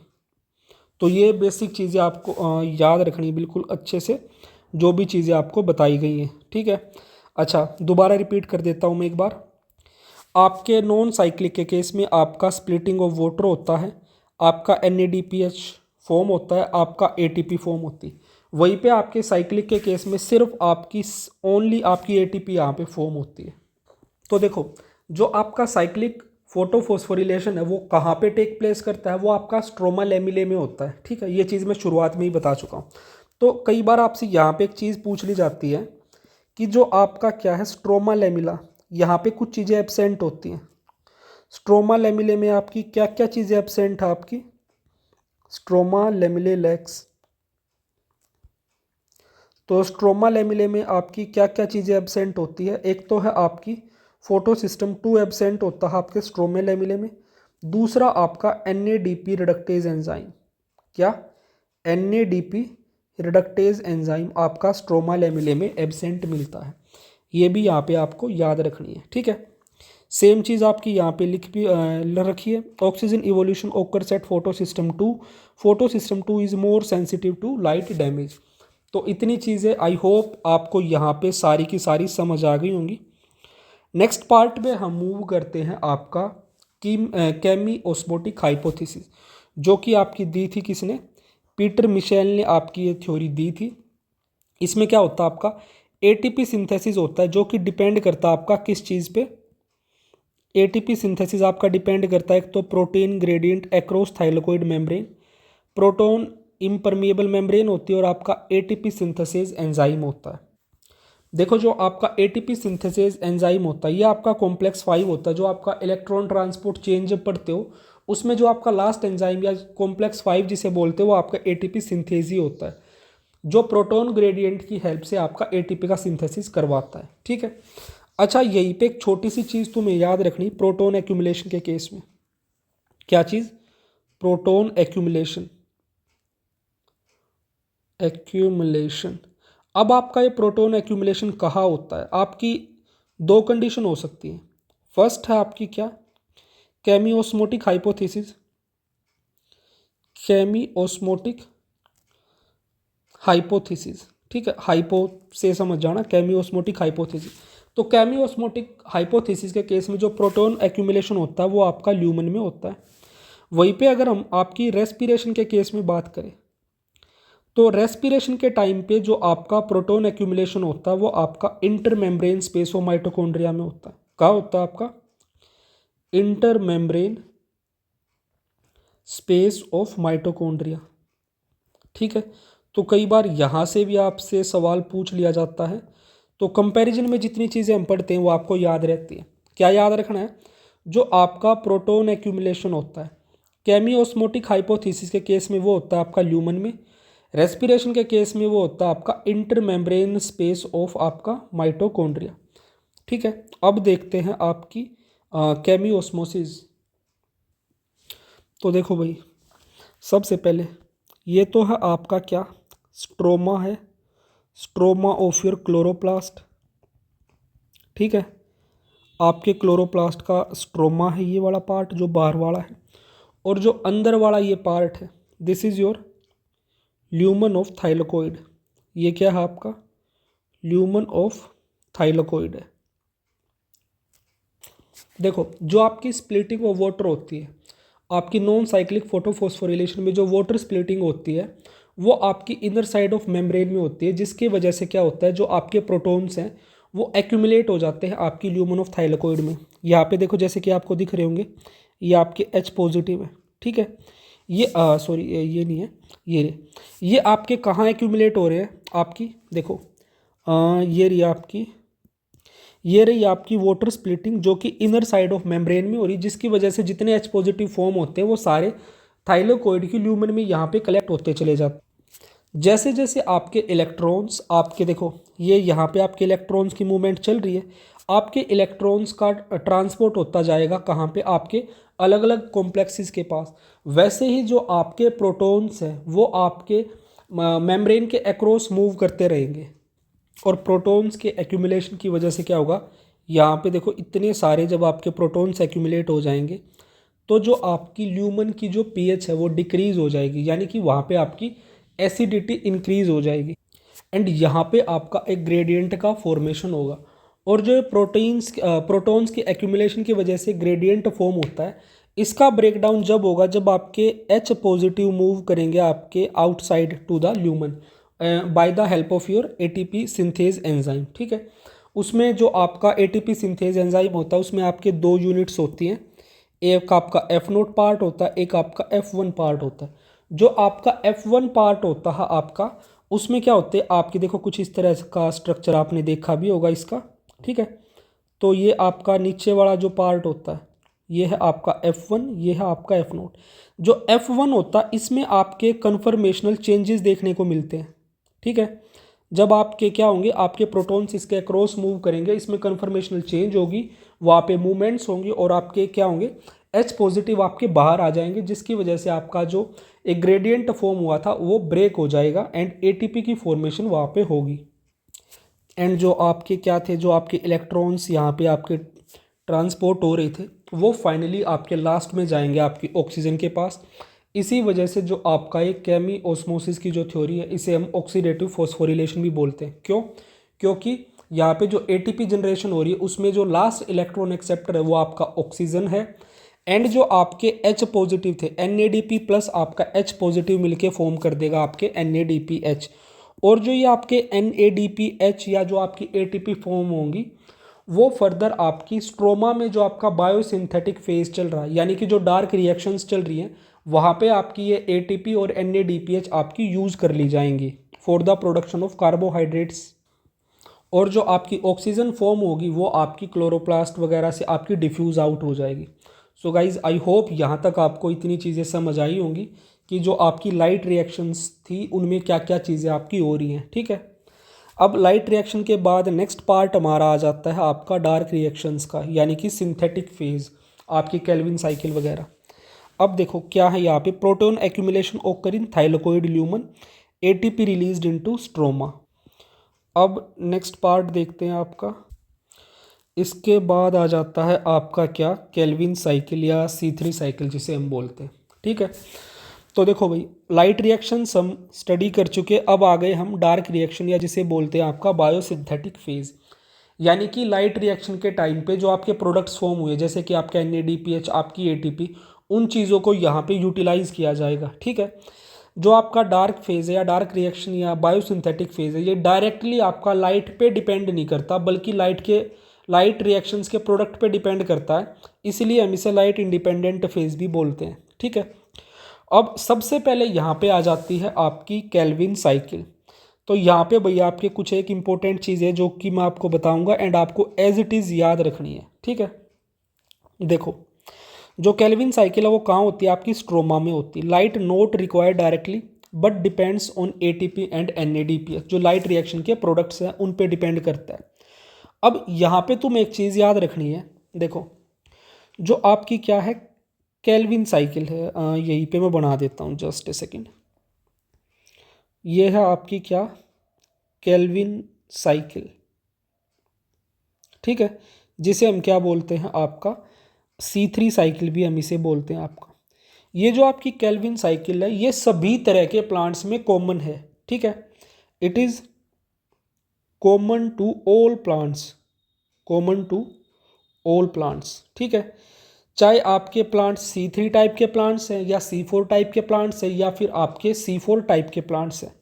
तो ये बेसिक चीज़ें आपको याद रखनी बिल्कुल अच्छे से, जो भी चीज़ें आपको बताई गई हैं, ठीक है। अच्छा, दोबारा रिपीट कर देता हूँ मैं एक बार। आपके नॉन साइक्लिक के केस में आपका स्प्लिटिंग ऑफ वाटर होता है, आपका NADPH फॉर्म होता है, आपका ATP फॉर्म होती है। वहीं पे आपके साइक्लिक के केस में सिर्फ आपकी ओनली आपकी ATP यहाँ पे फॉर्म होती है। तो देखो, जो आपका साइक्लिक फोटोफॉस्फोरिलेशन है वो कहाँ पे टेक प्लेस करता है, वो आपका स्ट्रोमा लेमिले में होता है, ठीक है। ये चीज़ मैं शुरुआत में ही बता चुका हूँ। तो कई बार आपसे यहाँ पे एक चीज़ पूछ ली जाती है कि जो आपका क्या है स्ट्रोमा लेमिला, यहाँ पे कुछ चीज़ें एब्सेंट होती हैं। स्ट्रोमा लेमिले में आपकी क्या क्या चीज़ें एब्सेंट है, आपकी स्ट्रोमा लेमिले लेक्स। तो स्ट्रोमा लेमिले में आपकी क्या क्या चीज़ें एब्सेंट होती है, एक तो है आपकी फोटो सिस्टम 2 एब्सेंट होता है आपके स्ट्रोमा लेमिले में। दूसरा आपका NADP रिडक्टेज एंजाइम, क्या NADP रिडक्टेज एंजाइम आपका स्ट्रोमा लेमिले में एब्सेंट मिलता है। ये भी यहाँ पे आपको याद रखनी है, ठीक है। सेम चीज़ आपकी यहाँ पे लिख भी रखी है, oxygen evolution occurs at photosystem 2, photosystem 2 is more sensitive to light damage. तो इतनी चीज़ें आई होप आपको यहाँ पे सारी की सारी समझ आ गई होंगी। नेक्स्ट पार्ट में हम मूव करते हैं आपका केमी ऑस्मोटिक हाइपोथेसिस, जो कि आपकी दी थी किसने, पीटर मिशेल ने आपकी ये थ्योरी दी थी। इसमें क्या होता है, आपका ATP सिंथेसिस होता है, जो कि डिपेंड करता है आपका किस चीज़ पे, ATP सिंथेसिस आपका डिपेंड करता है एक तो protein gradient across thylakoid membrane, proton impermeable membrane होती है, और आपका ATP सिंथेसिस एंजाइम होता है। देखो, जो आपका ATP सिंथेसिस एंजाइम होता है ये आपका कॉम्प्लेक्स 5 होता है। जो आपका इलेक्ट्रॉन ट्रांसपोर्ट चेन जब पढ़ते हो उसमें जो आपका लास्ट एंजाइम या कॉम्प्लेक्स 5 जिसे बोलते हो वो आपका ATP सिंथेस ही होता है, जो प्रोटोन ग्रेडियंट की हेल्प से आपका ATP का सिंथेसिस करवाता है, ठीक है। अच्छा, यहीं पे एक छोटी सी चीज़ तुम्हें याद रखनी, प्रोटोन एक्यूमुलेशन के केस में क्या चीज़, प्रोटोन एक्यूमुलेशन, एक्यूमुलेशन। अब आपका ये प्रोटोन एक्यूमुलेशन कहाँ होता है, आपकी दो कंडीशन हो सकती है। फर्स्ट है आपकी क्या, केमिओस्मोटिक हाइपोथेसिस, केमिओस्मोटिक हाइपोथेसिस, ठीक है। हाइपो से समझ जाना, केमिओस्मोटिक हाइपोथेसिस। तो केमिओस्मोटिक हाइपोथेसिस के केस में जो प्रोटोन एक्यूमुलेशन होता है वो आपका ल्यूमन में होता है। वहीं पे अगर हम आपकी रेस्पिरेशन के केस में बात करें तो रेस्पिरेशन के टाइम पे जो आपका प्रोटोन एक्यूमुलेशन होता है वो आपका इंटरमेम्ब्रेन स्पेस ऑफ माइटोकॉन्ड्रिया में होता है। कहाँ होता है आपका, इंटरमेम्ब्रेन स्पेस ऑफ माइटोकॉन्ड्रिया, ठीक है। तो कई बार यहाँ से भी आपसे सवाल पूछ लिया जाता है। तो कंपैरिजन में जितनी चीज़ें हम पढ़ते हैं वो आपको याद रहती है। क्या याद रखना है, जो आपका प्रोटोन एक्यूमुलेशन होता है केमिओस्मोटिक हाइपोथेसिस के केस में वो होता है आपका ल्यूमन में, रेस्पिरेशन के केस में वो होता है आपका इंटरमेम्ब्रेन स्पेस ऑफ आपका माइटोकॉन्ड्रिया। ठीक है, अब देखते हैं आपकी केमियोस्मोसिस। तो देखो भाई, सबसे पहले ये तो है आपका क्या, स्ट्रोमा है, स्ट्रोमा ऑफ योर क्लोरोप्लास्ट। ठीक है, आपके क्लोरोप्लास्ट का स्ट्रोमा है ये वाला पार्ट जो बाहर वाला है, और जो अंदर वाला ये पार्ट है, this is your lumen of thylakoid. ये क्या है आपका, ल्यूमन ऑफ थाइलोकोइड है। देखो, जो आपकी स्प्लिटिंग ऑफ वाटर होती है, आपकी नॉन साइक्लिक फोटोफॉस्फोरिलेशन में जो वाटर स्प्लिटिंग होती है वो आपकी इनर साइड ऑफ मेम्ब्रेन में होती है, जिसकी वजह से क्या होता है, जो आपके प्रोटॉन्स हैं वो एक्यूमुलेट हो जाते हैं आपकी ल्यूमन ऑफ थाइलोकोइड में। यहाँ पे देखो, जैसे कि आपको दिख रहे होंगे, ये आपके H पॉजिटिव है। ठीक है, ये सॉरी ये नहीं है, ये आपके कहाँ एक्यूमुलेट हो रहे हैं आपकी, देखो ये रही आपकी वाटर स्प्लिटिंग जो कि इनर साइड ऑफ मेम्ब्रेन में हो रही है, जिसकी वजह से जितने H पॉजिटिव फॉर्म होते हैं वो सारे थाइलोकोइड की ल्यूमन में यहाँ पे कलेक्ट होते चले जाते हैं। जैसे जैसे आपके इलेक्ट्रॉन्स, आपके देखो ये यहाँ पे आपके इलेक्ट्रॉन्स की मूवमेंट चल रही है, आपके इलेक्ट्रॉन्स का ट्रांसपोर्ट होता जाएगा कहाँ पे, आपके अलग अलग कॉम्प्लेक्सेस के पास। वैसे ही जो आपके प्रोटॉन्स हैं वो आपके मेम्ब्रेन के अक्रॉस मूव करते रहेंगे, और प्रोटॉन्स के एक्यूमुलेशन की वजह से क्या होगा, यहाँ पे देखो इतने सारे जब आपके प्रोटॉन्स एक्यूमुलेट हो जाएंगे तो जो आपकी ल्यूमन की जो पीएच है वो डिक्रीज हो जाएगी, यानी कि वहाँ पे आपकी एसिडिटी इंक्रीज हो जाएगी, एंड यहाँ पे आपका एक ग्रेडियंट का फॉर्मेशन होगा। और जो प्रोटॉन्स की एक्यूमुलेशन की वजह से ग्रेडियंट फॉर्म होता है, इसका ब्रेकडाउन जब होगा जब आपके H पॉजिटिव मूव करेंगे आपके outside to the lumen by the help of your ATP synthase enzyme. ठीक है, उसमें जो आपका ATP सिंथेज एंजाइम होता है उसमें आपके दो यूनिट्स होती हैं, एक आपका F0 पार्ट होता है, एक आपका F1 पार्ट होता है। जो आपका F1 पार्ट होता है आपका, उसमें क्या होते हैं आपकी, देखो कुछ इस तरह का स्ट्रक्चर आपने देखा भी होगा इसका। ठीक है, तो ये आपका नीचे वाला जो पार्ट होता है ये है आपका F1, ये है आपका F0। जो F1 होता है इसमें आपके कन्फर्मेशनल चेंजेस देखने को मिलते हैं। ठीक है, जब आपके क्या होंगे, आपके प्रोटॉन्स इसके अक्रॉस मूव करेंगे, इसमें कन्फर्मेशनल चेंज होगी, वहाँ पे मूवमेंट्स होंगी, और आपके क्या होंगे, H पॉजिटिव आपके बाहर आ जाएंगे, जिसकी वजह से आपका जो एक ग्रेडियंट फॉर्म हुआ था वो ब्रेक हो जाएगा एंड ATP की फॉर्मेशन वहाँ पे होगी। एंड जो आपके क्या थे, जो आपके इलेक्ट्रॉन्स यहाँ पे आपके ट्रांसपोर्ट हो रहे थे वो फाइनली आपके लास्ट में जाएंगे आपकी ऑक्सीजन के पास। इसी वजह से जो आपका एक केमी ऑस्मोसिस की जो थ्योरी है, इसे हम ऑक्सीडेटिव फॉस्फोरिलेशन भी बोलते हैं। क्यों? क्योंकि यहाँ पे जो ATP जनरेशन हो रही है उसमें जो लास्ट इलेक्ट्रॉन एक्सेप्टर है वो आपका ऑक्सीजन है, एंड जो आपके H पॉजिटिव थे NADP प्लस आपका H पॉजिटिव मिलके फॉर्म कर देगा आपके NADPH, और जो ये आपके NADPH या जो आपकी ATP फॉर्म होंगी वो फर्दर आपकी स्ट्रोमा में जो आपका बायोसिंथेटिक फेज चल रहा है, यानी कि जो डार्क रिएक्शंस चल रही हैं वहाँ पे आपकी ये ATP और NADPH आपकी यूज़ कर ली जाएंगी for the production of carbohydrates, और जो आपकी ऑक्सीजन फॉर्म होगी वो आपकी क्लोरोप्लास्ट वगैरह से आपकी डिफ्यूज़ आउट हो जाएगी। सो गाइज, आई होप यहाँ तक आपको इतनी चीज़ें समझ आई होंगी कि जो आपकी लाइट रिएक्शंस थी उनमें क्या क्या चीज़ें आपकी हो रही हैं। ठीक है, अब लाइट रिएक्शन के बाद नेक्स्ट पार्ट हमारा आ जाता है आपका डार्क रिएक्शंस का, यानी कि सिंथेटिक फेज, आपकी केल्विन साइकिल वगैरह। अब देखो क्या है यहाँ पे, proton accumulation occur in thylakoid lumen, ATP released into stroma. अब नेक्स्ट पार्ट देखते हैं आपका, इसके बाद आ जाता है आपका क्या, केल्विन साइकिल या C3 साइकिल जिसे हम बोलते हैं। ठीक है, तो देखो भाई, लाइट रिएक्शन हम स्टडी कर चुके, अब आ गए हम डार्क रिएक्शन या जिसे बोलते हैं आपका बायोसिंथेटिक फेज, यानी कि लाइट रिएक्शन के टाइम पे जो आपके प्रोडक्ट्स फॉर्म हुए जैसे कि आपका NADPH, आपकी ATP, उन चीज़ों को यहाँ पे यूटिलाइज किया जाएगा। ठीक है, जो आपका डार्क फेज है या डार्क रिएक्शन या बायोसिंथेटिक फेज है, ये डायरेक्टली आपका लाइट पे डिपेंड नहीं करता बल्कि लाइट रिएक्शंस के प्रोडक्ट पे डिपेंड करता है, इसलिए हम इसे लाइट इंडिपेंडेंट फेज भी बोलते हैं। ठीक है, अब सबसे पहले यहाँ पे आ जाती है आपकी केल्विन साइकिल। तो यहाँ पे भैया आपके कुछ एक इम्पोर्टेंट चीज़ है जो कि मैं आपको बताऊंगा एंड आपको एज इट इज़ याद रखनी है। ठीक है, देखो जो केल्विन साइकिल है वो कहाँ होती है, आपकी स्ट्रोमा में होती है। Light not required directly but depends on ATP and NADPH, जो लाइट रिएक्शन के प्रोडक्ट्स हैं उन पे डिपेंड करता है। अब यहाँ पे तुम एक चीज़ याद रखनी है, देखो जो आपकी क्या है केल्विन साइकिल है, यहीं पे मैं बना देता हूँ, जस्ट ए सेकेंड। ये है आपकी क्या केल्विन साइकिल, ठीक है, जिसे हम क्या बोलते हैं आपका C3 साइकिल भी हम इसे बोलते हैं आपका। ये जो आपकी केल्विन साइकिल है ये सभी तरह के प्लांट्स में कॉमन है, ठीक है, it is common to all plants, common to all plants, ठीक है, चाहे आपके प्लांट्स C3 टाइप के प्लांट्स हैं या C4 टाइप के प्लांट्स हैं या फिर आपके C4 टाइप के प्लांट्स हैं,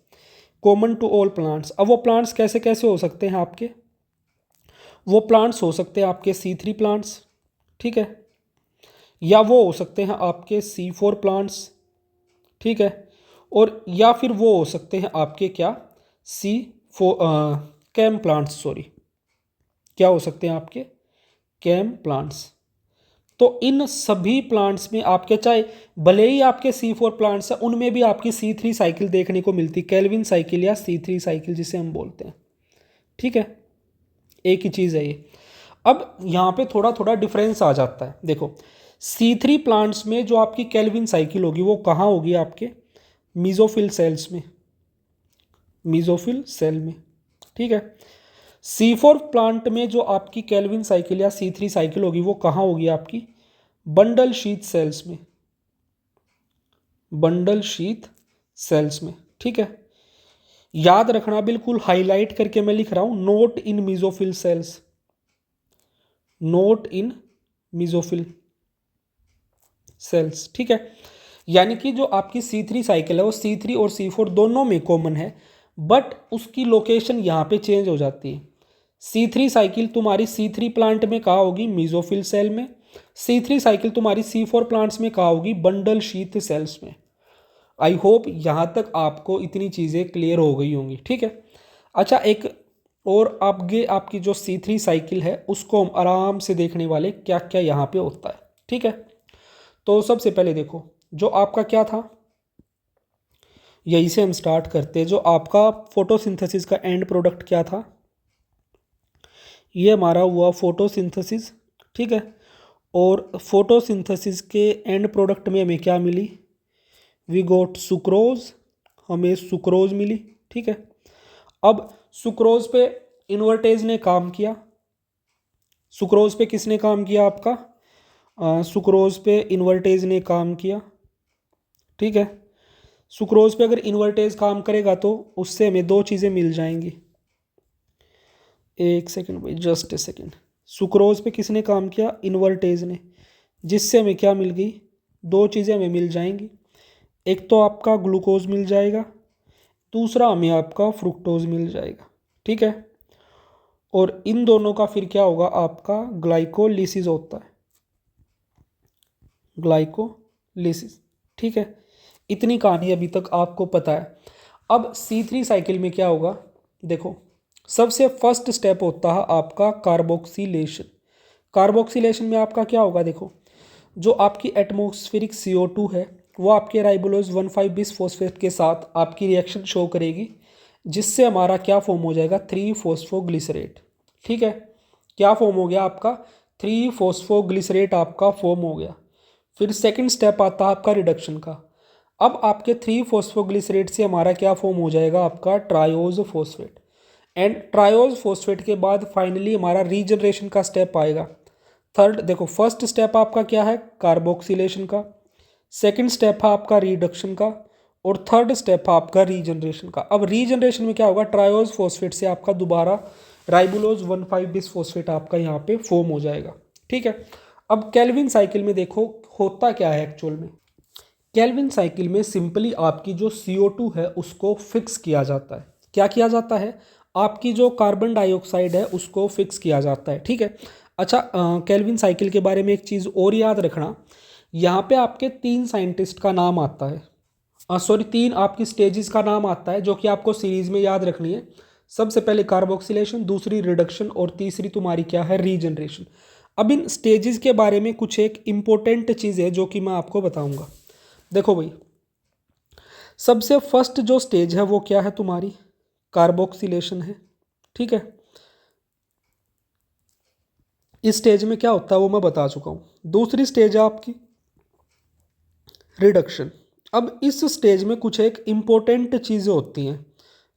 कॉमन टू ऑल प्लांट्स। अब वो प्लांट्स कैसे कैसे हो सकते हैं आपके, वो प्लांट्स हो सकते हैं आपके C3 प्लांट्स, ठीक है, या वो हो सकते हैं आपके C4 प्लांट्स, ठीक है, और या फिर वो हो सकते हैं आपके क्या C4 कैम प्लांट्स, सॉरी, क्या हो सकते हैं आपके कैम प्लांट्स। तो इन सभी प्लांट्स में आपके चाहे भले ही आपके C4 प्लांट्स हैं उनमें भी आपकी C3 साइकिल देखने को मिलती, केल्विन साइकिल या C3 साइकिल जिसे हम बोलते हैं, ठीक है, एक ही चीज़ है ये। अब यहाँ पे थोड़ा थोड़ा डिफरेंस आ जाता है, देखो C3 प्लांट्स में जो आपकी केल्विन साइकिल होगी वो कहाँ होगी आपके मीजोफिल सेल्स में, मीजोफिल सेल में, ठीक है। C4 प्लांट में जो आपकी केल्विन साइकिल या C3 साइकिल होगी वो कहाँ होगी आपकी बंडल शीथ सेल्स में, बंडल शीथ सेल्स में, ठीक है। याद रखना, बिल्कुल हाईलाइट करके मैं लिख रहा हूं, नोट इन मीजोफिल सेल्स, नोट इन मीजोफिल सेल्स, ठीक है। यानी कि जो आपकी C3 साइकिल है वो C3 और C4 दोनों में कॉमन है, बट उसकी लोकेशन यहाँ पे चेंज हो जाती है। C3 साइकिल तुम्हारी C3 प्लांट में कहाँ होगी मीजोफिल सेल में, C3 साइकिल तुम्हारी C4 प्लांट्स में कहाँ होगी बंडल शीथ सेल्स में। आई होप यहाँ तक आपको इतनी चीज़ें क्लियर हो गई होंगी, ठीक है। अच्छा, एक और आगे आपकी जो C3 साइकिल है उसको हम आराम से देखने वाले क्या क्या यहाँ पे होता है, ठीक है। तो सबसे पहले देखो जो आपका क्या था, यहीं से हम स्टार्ट करते हैं। जो आपका फोटोसिंथेसिस का एंड प्रोडक्ट क्या था, ये हमारा हुआ फोटोसिंथेसिस, ठीक है। और फोटोसिंथेसिस के एंड प्रोडक्ट में हमें क्या मिली, वी गोट सुक्रोज, हमें सुक्रोज मिली, ठीक है। अब सुक्रोज पे इन्वर्टेज ने काम किया, सुक्रोज पे किसने काम किया आपका सुक्रोज पे इन्वर्टेज ने काम किया, ठीक है। सुक्रोज पे अगर इन्वर्टेज काम करेगा तो उससे हमें दो चीज़ें मिल जाएंगी, एक सेकंड भाई, जस्ट ए सेकंड। सुक्रोज पे किसने काम किया इन्वर्टेज ने, जिससे हमें क्या मिल गई, दो चीज़ें हमें मिल जाएंगी, एक तो आपका ग्लूकोज मिल जाएगा, दूसरा हमें आपका फ्रुक्टोज मिल जाएगा, ठीक है। और इन दोनों का फिर क्या होगा, आपका ग्लाइकोलिसिस होता है, ग्लाइकोलिसिस, ठीक है। इतनी कहानी अभी तक आपको पता है। अब C3 साइकिल में क्या होगा, देखो सबसे फर्स्ट स्टेप होता है आपका कार्बोक्सिलेशन। कार्बोक्सिलेशन में आपका क्या होगा, देखो जो आपकी एटमॉस्फेरिक CO2 है वो आपके राइबोलोज 1,5 बिस फॉस्फेट के साथ आपकी रिएक्शन शो करेगी, जिससे हमारा क्या फॉर्म हो जाएगा 3-फॉस्फोग्लिसरेट, ठीक है। क्या फॉर्म हो गया आपका 3-फॉस्फोग्लिसरेट आपका फॉर्म हो गया। फिर सेकंड स्टेप आता है आपका रिडक्शन का। अब आपके 3-फॉस्फोग्लिसरेट से हमारा क्या फॉर्म हो जाएगा, आपका triose phosphate, and triose phosphate के बाद फाइनली हमारा रीजनरेशन का स्टेप आएगा। थर्ड देखो, फर्स्ट स्टेप आपका क्या है कार्बोक्सिलेशन का, सेकंड स्टेप है आपका रिडक्शन का, और थर्ड स्टेप है आपका रीजनरेशन का। अब रीजनरेशन में क्या होगा, ट्रायोज फॉस्फेट से आपका दोबारा राइबोलोज 1,5 बिस फॉस्फेट आपका यहाँ पे फॉर्म हो जाएगा, ठीक है। अब केल्विन साइकिल में देखो होता क्या है एक्चुअल में, केल्विन साइकिल में सिंपली आपकी जो CO2 है उसको फिक्स किया जाता है। क्या किया जाता है, आपकी जो कार्बन डाइऑक्साइड है उसको फिक्स किया जाता है, ठीक है। अच्छा, केल्विन साइकिल के बारे में एक चीज़ और याद रखना, यहाँ पे आपके 3 साइंटिस्ट का नाम आता है, सॉरी 3 आपकी स्टेजेस का नाम आता है जो कि आपको सीरीज में याद रखनी है। सबसे पहले कार्बोक्सिलेशन, दूसरी रिडक्शन और तीसरी तुम्हारी क्या है रीजनरेशन। अब इन स्टेजेस के बारे में कुछ एक इम्पोर्टेंट चीज़ है जो कि मैं आपको बताऊंगा। देखो भाई, सबसे फर्स्ट जो स्टेज है वो क्या है तुम्हारी, कार्बोक्सिलेशन है, ठीक है। इस स्टेज में क्या होता है वो मैं बता चुका हूँ। दूसरी स्टेज है आपकी रिडक्शन। अब इस स्टेज में कुछ एक इम्पोर्टेंट चीज़ें होती हैं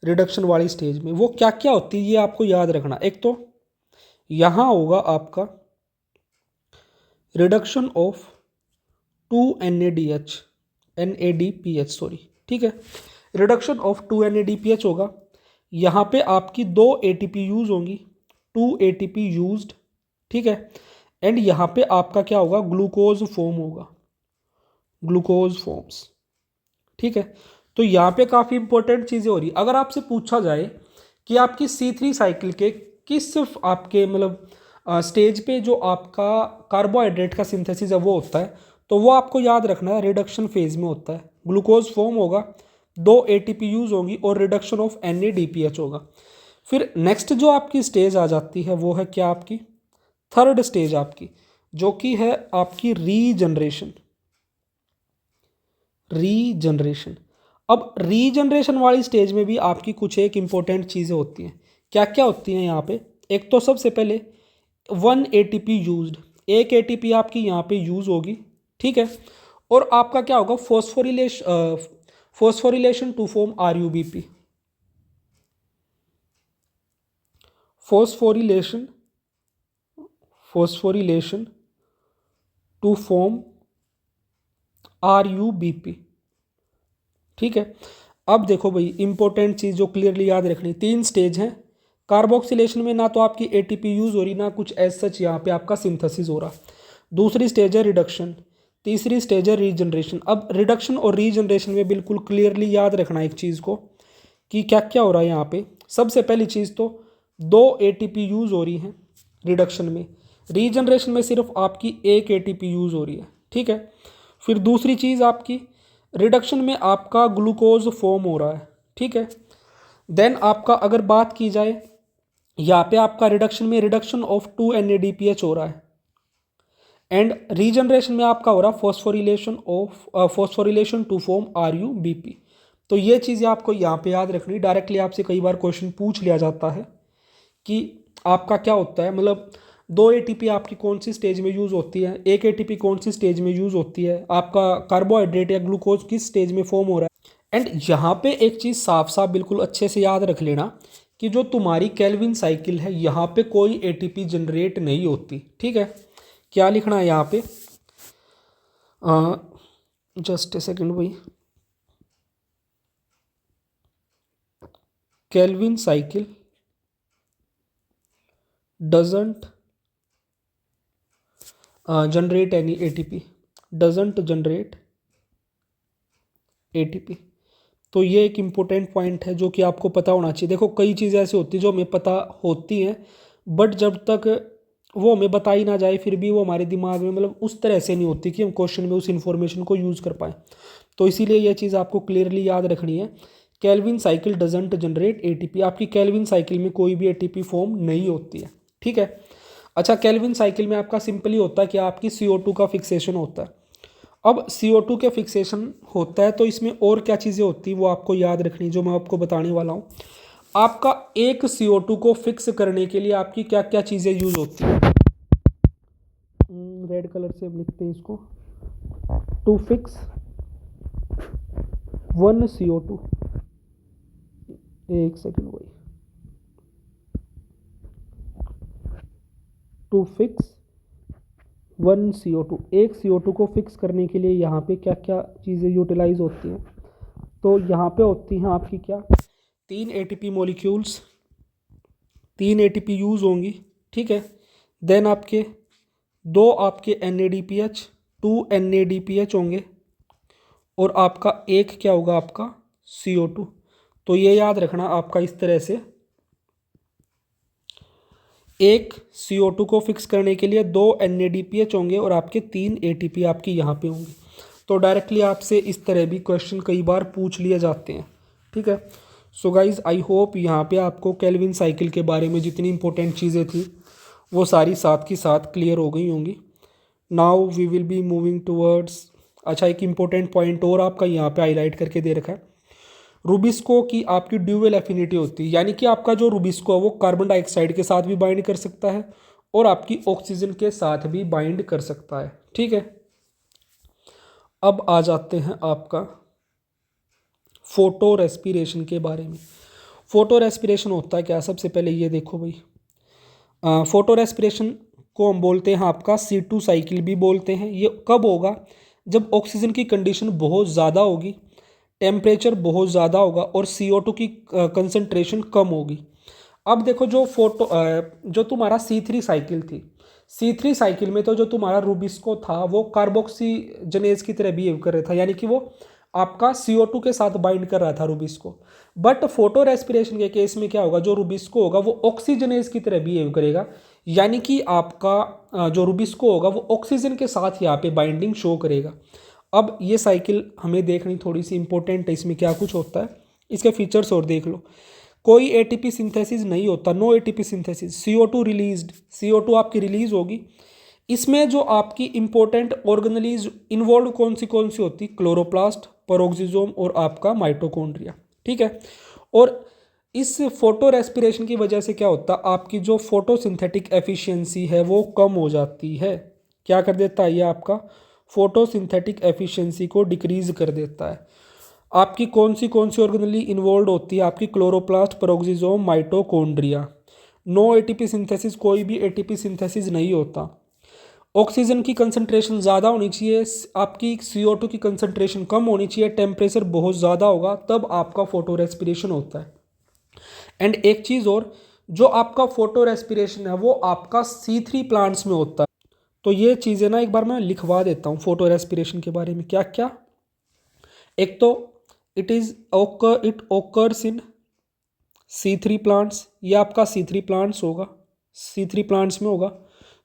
रिडक्शन वाली स्टेज में, वो क्या क्या होती है ये आपको याद रखना। एक तो यहाँ होगा आपका reduction of 2 NADH NADPH sorry, ठीक है, रिडक्शन ऑफ 2 NADPH होगा। यहाँ पे आपकी 2 ATP यूज होंगी, 2 ATP यूज्ड, ठीक है। एंड यहाँ पे आपका क्या होगा, ग्लूकोज फॉर्म होगा, ग्लूकोज फॉर्म्स, ठीक है। तो यहाँ पे काफ़ी इंपॉर्टेंट चीज़ें हो रही। अगर आपसे पूछा जाए कि आपकी C3 साइकिल के किस आपके मतलब स्टेज पे जो आपका कार्बोहाइड्रेट का सिंथेसिस है वो होता है, तो वो आपको याद रखना है रिडक्शन फेज में होता है। ग्लूकोज फॉर्म होगा, 2 ATP यूज होगी और रिडक्शन ऑफ NADPH होगा। फिर नेक्स्ट जो आपकी स्टेज आ जाती है वो है क्या, आपकी थर्ड स्टेज आपकी, जो कि है आपकी रीजनरेशन। रीजनरेशन, अब रीजनरेशन वाली स्टेज में भी आपकी कुछ एक इंपॉर्टेंट चीज़ें होती हैं। क्या क्या होती हैं यहाँ पे, एक तो सबसे पहले 1 ATP यूज्ड, 1 ATP आपकी यहाँ पे यूज होगी, ठीक है। और आपका क्या होगा, phosphorylation to form RUBP, phosphorylation phosphorylation to form RUBP, ठीक है। अब देखो भाई इंपॉर्टेंट चीज़ जो क्लियरली याद रखनी, 3 स्टेज हैं। कार्बोक्सिलेशन में ना तो आपकी ATP यूज हो रही, ना कुछ एज सच यहाँ पे आपका सिंथेसिस हो रहा। दूसरी स्टेज है रिडक्शन, तीसरी स्टेज है रीजनरेशन। अब रिडक्शन और रीजनरेशन में बिल्कुल क्लियरली याद रखना एक चीज़ को कि क्या क्या हो रहा है यहाँ पे। सबसे पहली चीज़ तो 2 ATP यूज हो रही हैं रिडक्शन में, रीजनरेशन में सिर्फ आपकी 1 ATP यूज हो रही है, ठीक है। फिर दूसरी चीज़ आपकी रिडक्शन में आपका ग्लूकोज फॉर्म हो रहा है, ठीक है। देन आपका अगर बात की जाए यहाँ पे आपका रिडक्शन में रिडक्शन ऑफ 2 NADPH हो रहा है, एंड रीजनरेशन में आपका हो रहा है फॉस्फोरिलेशन टू फॉर्म RUBP। तो ये चीज़ें आपको यहाँ पे याद रखनी। डायरेक्टली आपसे कई बार क्वेश्चन पूछ लिया जाता है कि आपका क्या होता है, मतलब 2 ATP आपकी कौन सी स्टेज में यूज़ होती है, 1 ATP कौन सी स्टेज में यूज़ होती है, आपका कार्बोहाइड्रेट या ग्लूकोज किस स्टेज में फॉर्म हो रहा है। एंड यहाँ पे एक चीज़ साफ साफ बिल्कुल अच्छे से याद रख लेना कि जो तुम्हारी केल्विन साइकिल है यहाँ पे कोई ATP जनरेट नहीं होती, ठीक है। क्या लिखना है यहाँ पे, जस्ट ए सेकेंड भाई, Calvin cycle doesn't generate any ATP, doesn't generate ATP। तो ये एक इम्पोर्टेंट पॉइंट है जो कि आपको पता होना चाहिए। देखो कई चीज़ें ऐसी होती हैं जो हमें पता होती हैं, बट जब तक वो हमें बताई ना जाए फिर भी वो हमारे दिमाग में मतलब उस तरह से नहीं होती कि हम क्वेश्चन में उस इन्फॉर्मेशन को यूज़ कर पाएँ। तो इसीलिए ये चीज़ आपको क्लियरली याद रखनी है, Calvin cycle doesn't generate ATP। आपकी केल्विन साइकिल में कोई भी ATP फॉर्म नहीं होती है, ठीक है। अच्छा, केल्विन साइकिल में आपका सिंपली होता है कि आपकी CO2 का फिक्सेशन होता है। अब CO2 के फिक्सेशन होता है तो इसमें और क्या चीज़ें होती हैं वो आपको याद रखनी, जो मैं आपको बताने वाला हूँ। आपका एक CO2 को फिक्स करने के लिए आपकी क्या क्या चीज़ें यूज होती हैं, रेड कलर से हम लिखते हैं इसको, टू फिक्स 1 CO2, एक सेकेंड भाई, टू फिक्स 1 CO2, एक CO2 को फिक्स करने के लिए यहाँ पे क्या क्या चीज़ें यूटिलाइज होती हैं। तो यहाँ पे होती हैं आपकी क्या, 3 ATP मॉलिक्यूल्स, 3 ATP यूज़ होंगी, ठीक है। देन आपके 2 आपके NADPH, 2 NADPH होंगे, और आपका एक क्या होगा आपका CO2। तो ये याद रखना आपका इस तरह से, एक CO2 को फिक्स करने के लिए 2 NADPH होंगे और आपके 3 ATP आपकी यहाँ पे होंगे। तो डायरेक्टली आपसे इस तरह भी क्वेश्चन कई बार पूछ लिए जाते हैं, ठीक है। सो गाइज आई होप यहाँ पे आपको केल्विन साइकिल के बारे में जितनी इंपॉर्टेंट चीज़ें थी वो सारी साथ की साथ क्लियर हो गई होंगी। Now we will be moving towards, अच्छा एक इम्पोर्टेंट पॉइंट और आपका यहाँ पे हाईलाइट करके दे रखा है, रुबिस्को की आपकी ड्यूअल एफिनिटी होती है, यानी कि आपका जो रुबिस्को है वो कार्बन डाइऑक्साइड के साथ भी बाइंड कर सकता है और आपकी ऑक्सीजन के साथ भी बाइंड कर सकता है। ठीक है, अब आ जाते हैं आपका फोटो रेस्पिरेशन के बारे में। फोटो रेस्पिरेशन होता है क्या? सबसे पहले ये देखो भाई, फोटो रेस्पिरेशन को हम बोलते हैं आपका C2 साइकिल भी बोलते हैं। ये कब होगा? जब ऑक्सीजन की कंडीशन बहुत ज़्यादा होगी, टेम्परेचर बहुत ज़्यादा होगा और CO2 की कंसंट्रेशन कम होगी। अब देखो जो तुम्हारा C3 साइकिल थी, C3 साइकिल में तो जो तुम्हारा रुबिस्को था वो कार्बोक्सीजनेज की तरह बिहेव कर रहा था, यानी कि वो आपका CO2 के साथ बाइंड कर रहा था रुबिस्को। बट फोटो रेस्पिरेशन के केस में क्या होगा? जो रुबिस्को होगा वो ऑक्सीजनेज की तरह बिहेव करेगा, यानी कि आपका जो रुबिस्को होगा वो ऑक्सीजन के साथ यहाँ पे बाइंडिंग शो करेगा। अब ये साइकिल हमें देखनी थोड़ी सी इंपॉर्टेंट है, इसमें क्या कुछ होता है, इसके फीचर्स और देख लो। कोई एटीपी सिंथेसिस नहीं होता, no ATP synthesis, CO2 released, CO2 आपकी रिलीज होगी। इसमें जो आपकी इंपॉर्टेंट ऑर्गेनेलीज इन्वॉल्व कौन सी होती? क्लोरोप्लास्ट, पेरोक्सिसोम और आपका माइटोकॉन्ड्रिया। ठीक है, और इस फोटो रेस्पिरेशन की वजह से क्या होता है? आपकी जो फोटोसिंथेटिक एफिशिएंसी है वो कम हो जाती है। क्या कर देता है ये? आपका फोटोसिंथेटिक एफिशिएंसी को डिक्रीज कर देता है। आपकी कौन सी ऑर्गेनेली इन्वॉल्व होती है? आपकी chloroplast, peroxisome, mitochondria. No ATP synthesis, कोई भी एटीपी सिंथेसिस नहीं होता। ऑक्सीजन की कंसंट्रेशन ज़्यादा होनी चाहिए, आपकी CO2 की कंसंट्रेशन कम होनी चाहिए, टेम्परेचर बहुत ज़्यादा होगा, तब आपका फोटो रेस्पिरेशन होता है। एंड एक चीज़ और, जो आपका फोटो रेस्पिरेशन है वो आपका C3 प्लांट्स में होता है। तो ये चीज़ें ना एक बार मैं लिखवा देता हूँ फोटो रेस्पिरेशन के बारे में, क्या क्या। एक तो it occurs in C3 plants, ये आपका C3 प्लांट्स होगा, C3 प्लांट्स में होगा।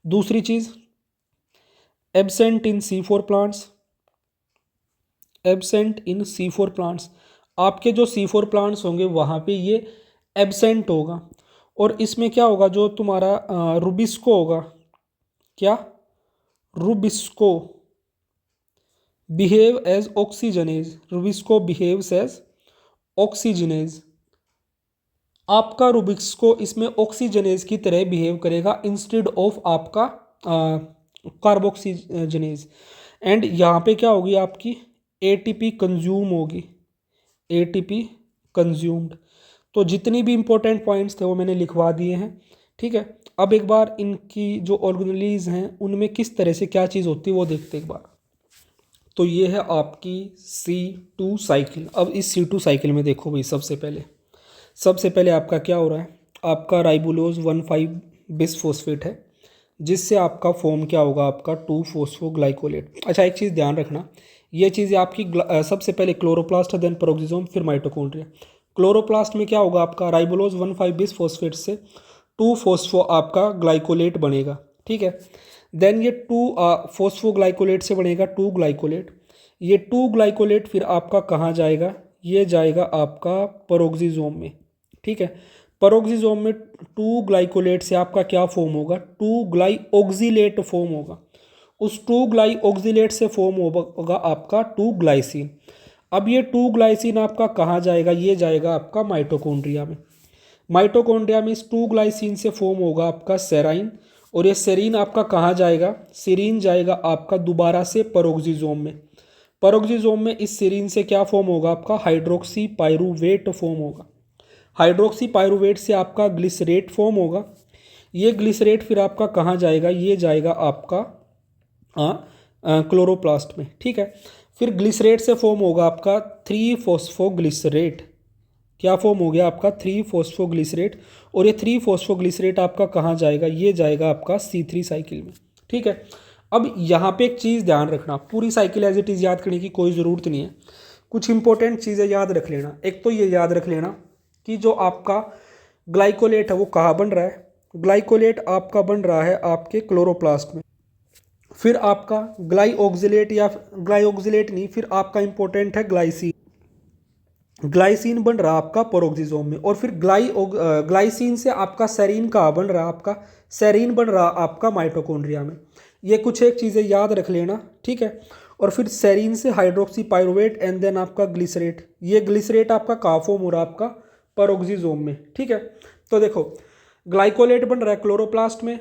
दूसरी चीज़, absent in C4 plants, absent in C4 plants, आपके जो C4 प्लांट्स होंगे वहाँ पे ये एब्सेंट होगा। और इसमें क्या होगा? जो तुम्हारा रुबिस्को होगा, क्या? Rubisco behave as oxygenase, rubisco behaves as oxygenase. आपका रुबिस्को इसमें ऑक्सीजनेज की तरह बिहेव करेगा इंस्टेड ऑफ आपका कार्बोक्सीजनेज। एंड यहाँ पे क्या होगी? आपकी ATP कंज्यूम होगी, ATP कंज्यूम्ड। तो जितनी भी इंपॉर्टेंट पॉइंट्स थे वो मैंने लिखवा दिए हैं। ठीक है, अब एक बार इनकी जो ऑर्गेनेलीज हैं उनमें किस तरह से क्या चीज़ होती है वो देखते हैं एक बार। तो ये है आपकी C2 साइकिल। अब इस C2 साइकिल में देखो भाई, सबसे पहले आपका क्या हो रहा है? आपका राइबोलोज 1,5 बिसफॉस्फेट है, जिससे आपका फॉर्म क्या होगा? आपका 2-फॉस्फोग्लाइकोलेट। अच्छा, एक चीज़ ध्यान रखना, ये चीज़ें आपकी सबसे पहले क्लोरोप्लास्ट है, देन पेरोक्सिसोम, फिर माइटोकॉन्ड्रिया। क्लोरोप्लास्ट में क्या होगा? आपका राइबोलोज 1,5 बिसफॉस्फेट से 2-फॉस्फो आपका ग्लाइकोलेट बनेगा। ठीक है, देन ये 2-फॉस्फोग्लाइकोलेट से बनेगा 2 ग्लाइकोलेट। ये 2 ग्लाइकोलेट फिर आपका कहाँ जाएगा? ये जाएगा आपका पेरोक्सिसोम में। ठीक है, पेरोक्सिसोम में 2 ग्लाइकोलेट से आपका क्या फॉर्म होगा? 2 ग्लाइऑक्सिलेट फॉर्म होगा। उस 2 ग्लाइऑक्सिलेट से फॉर्म होगा आपका 2 ग्लाइसिन। अब ये 2 ग्लाइसिन आपका कहाँ जाएगा? ये जाएगा आपका माइटोकॉन्ड्रिया में। माइटोकॉन्ड्रिया में इस 2 ग्लाइसिन से फॉर्म होगा आपका सेराइन, और ये सेरीन आपका कहाँ जाएगा? सेरीन जाएगा आपका दोबारा से पेरोक्सिसोम में। पेरोक्सिसोम में इस सेरीन से क्या फॉर्म होगा? आपका हाइड्रोक्सी पाइरूवेट फॉर्म होगा। हाइड्रोक्सी पाइरूवेट से आपका ग्लिसरेट फॉर्म होगा। ये ग्लिसरेट फिर आपका कहाँ जाएगा? ये जाएगा आपका क्लोरोप्लास्ट में। ठीक है, फिर ग्लिसरेट से फॉर्म होगा आपका 3-फॉस्फोग्लिसरेट। क्या फॉर्म हो गया? आपका 3-फॉस्फोग्लिसरेट। और ये 3-फॉस्फोग्लिसरेट आपका कहाँ जाएगा? ये जाएगा आपका C3 साइकिल में। ठीक है, अब यहाँ पे एक चीज़ ध्यान रखना, पूरी साइकिल एज इट इज़ याद करने की कोई ज़रूरत नहीं है, कुछ इंपॉर्टेंट चीज़ें याद रख लेना। एक तो ये याद रख लेना कि जो आपका ग्लाइकोलेट है वो कहाँ बन रहा है? ग्लाइकोलेट आपका बन रहा है आपके क्लोरोप्लास्ट में। फिर आपका ग्लाइऑक्सिलेट, या ग्लाइऑक्सिलेट नहीं, फिर आपका इंपॉर्टेंट है ग्लाइसिन। ग्लाइसिन बन रहा आपका पेरोक्सिसोम में। और फिर ग्लाइसिन से आपका सेरीन कहाँ बन रहा? आपका सेरीन बन रहा आपका माइटोकॉन्ड्रिया में। ये कुछ एक चीज़ें याद रख लेना। ठीक है, और फिर सेरीन से हाइड्रोक्सी पायरुवेट एंड देन आपका ग्लिसरेट। ये ग्लिसरेट आपका कहाँ फॉर्म हो रहा है? आपका पेरोक्सिसोम में, ठीक है। तो देखो ग्लाइकोलेट बन रहा है क्लोरोप्लास्ट में,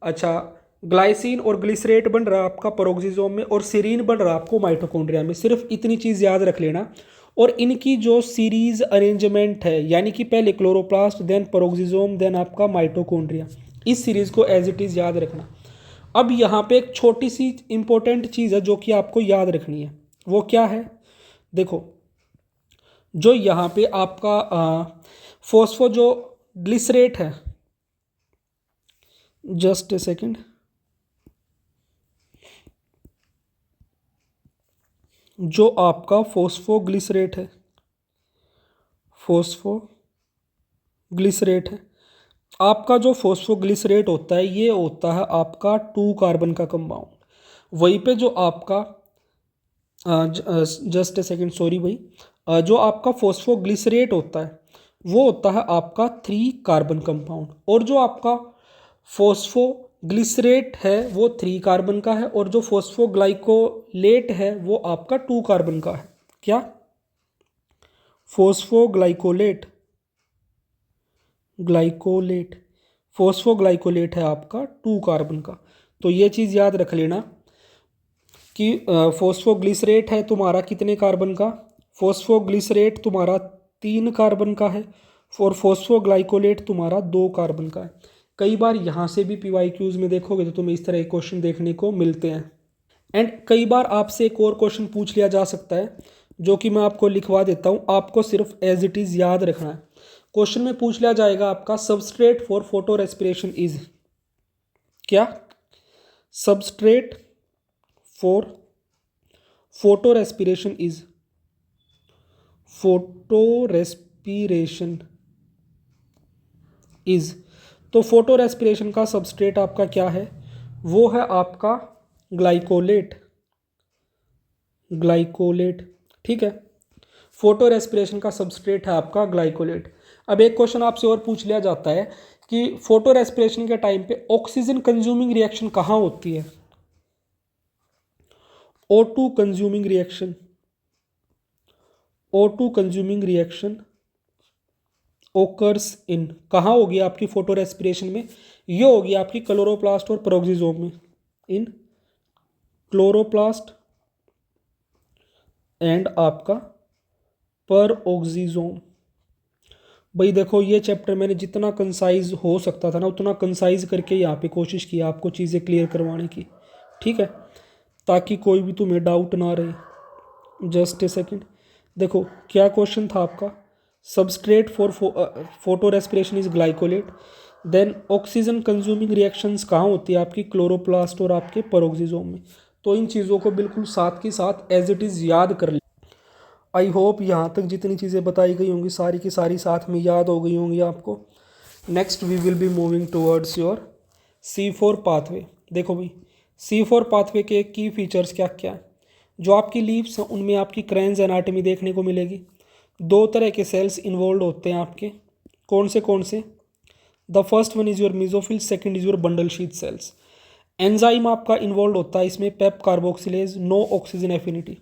अच्छा ग्लाइसिन और ग्लिसरेट बन रहा है आपका पेरोक्सिसोम में, और सीरीन बन रहा है आपको माइटोकॉन्ड्रिया में। सिर्फ इतनी चीज़ याद रख लेना। और इनकी जो सीरीज अरेंजमेंट है, यानी कि पहले क्लोरोप्लास्ट देन पेरोक्सिसोम देन आपका माइटोकॉन्ड्रिया, इस सीरीज को एज इट इज़ याद रखना। अब यहाँ पे एक छोटी सी इंपॉर्टेंट चीज़ है जो कि आपको याद रखनी है, वो क्या है? देखो जो यहाँ पे आपका फॉस्फो जो ग्लिसरेट है, जस्ट ए सेकेंड, जो आपका फॉस्फोग्लिसरेट है, फॉस्फोग्लिसरेट है, आपका जो फॉस्फोग्लिसरेट होता है ये होता है आपका 2 कार्बन का कंपाउंड। वहीं पे जो आपका जस्ट ए सेकेंड सॉरी भाई, जो आपका फॉस्फोग्लिसरेट होता है वो होता है आपका 3 कार्बन कंपाउंड, और जो आपका फॉस्फोग्लिसरेट है वो 3 कार्बन का है, और जो फॉस्फोग्लाइकोलेट है वो आपका 2 कार्बन का है। क्या? फॉस्फोग्लाइकोलेट, ग्लाइकोलेट, फॉस्फोग्लाइकोलेट है आपका 2 कार्बन का। तो ये चीज़ याद रख लेना कि फॉस्फोग्लिसरेट है तुम्हारा कितने कार्बन का? फॉस्फोग्लिसरेट तुम्हारा 3 कार्बन का है, और फॉस्फोग्लाइकोलेट तुम्हारा 2 कार्बन का है। कई बार यहाँ से भी पीवाईक्यूज में देखोगे तो तुम्हें इस तरह के क्वेश्चन देखने को मिलते हैं। एंड कई बार आपसे एक और क्वेश्चन पूछ लिया जा सकता है जो कि मैं आपको लिखवा देता हूँ, आपको सिर्फ एज इट इज़ याद रखना है। क्वेश्चन में पूछ लिया जाएगा आपका substrate for photo respiration is क्या? Substrate for photo respiration is, photo respiration is, तो फोटो रेस्पिरेशन का सबस्ट्रेट आपका क्या है? वो है आपका ग्लाइकोलेट, ग्लाइकोलेट, ठीक है। फोटो रेस्पिरेशन का सबस्ट्रेट है आपका ग्लाइकोलेट। अब एक क्वेश्चन आपसे और पूछ लिया जाता है कि फोटो रेस्पिरेशन के टाइम पे ऑक्सीजन कंज्यूमिंग रिएक्शन कहाँ होती है? O2 consuming reaction, O2 consuming reaction occurs in, कहाँ होगी आपकी फोटो रेस्पिरेशन में? ये होगी आपकी क्लोरोप्लास्ट और पेरोक्सिसोम में, इन क्लोरोप्लास्ट एंड आपका पेरोक्सिसोम। भाई देखो ये चैप्टर मैंने जितना कंसाइज हो सकता था ना उतना कंसाइज करके यहाँ पे कोशिश की आपको चीज़ें क्लियर करवाने की, ठीक है, ताकि कोई भी तुम्हें डाउट ना रहे। जस्ट ए सेकेंड, देखो क्या क्वेश्चन था आपका? Substrate for photo respiration is glycolate, then oxygen consuming reactions कहाँ होती है आपकी? क्लोरोप्लास्ट और आपके पेरोक्सिसोम में। तो इन चीज़ों को बिल्कुल साथ के साथ एज इट इज़ याद कर ले। आई होप यहाँ तक जितनी चीज़ें बताई गई होंगी सारी की सारी साथ में याद हो गई होंगी आपको। Next we will be moving towards your C4 pathway. देखो भाई C4 पाथवे के की फीचर्स क्या क्या है? जो आपकी लीव्स हैं उनमें आपकी क्रेन्स एनाटमी देखने को मिलेगी। 2 तरह के सेल्स इन्वॉल्व होते हैं आपके, कौन से? The first one is your mesophyll, second is your bundle sheath cells. Enzyme आपका इन्वॉल्व होता है इसमें PEP carboxylase, no oxygen affinity.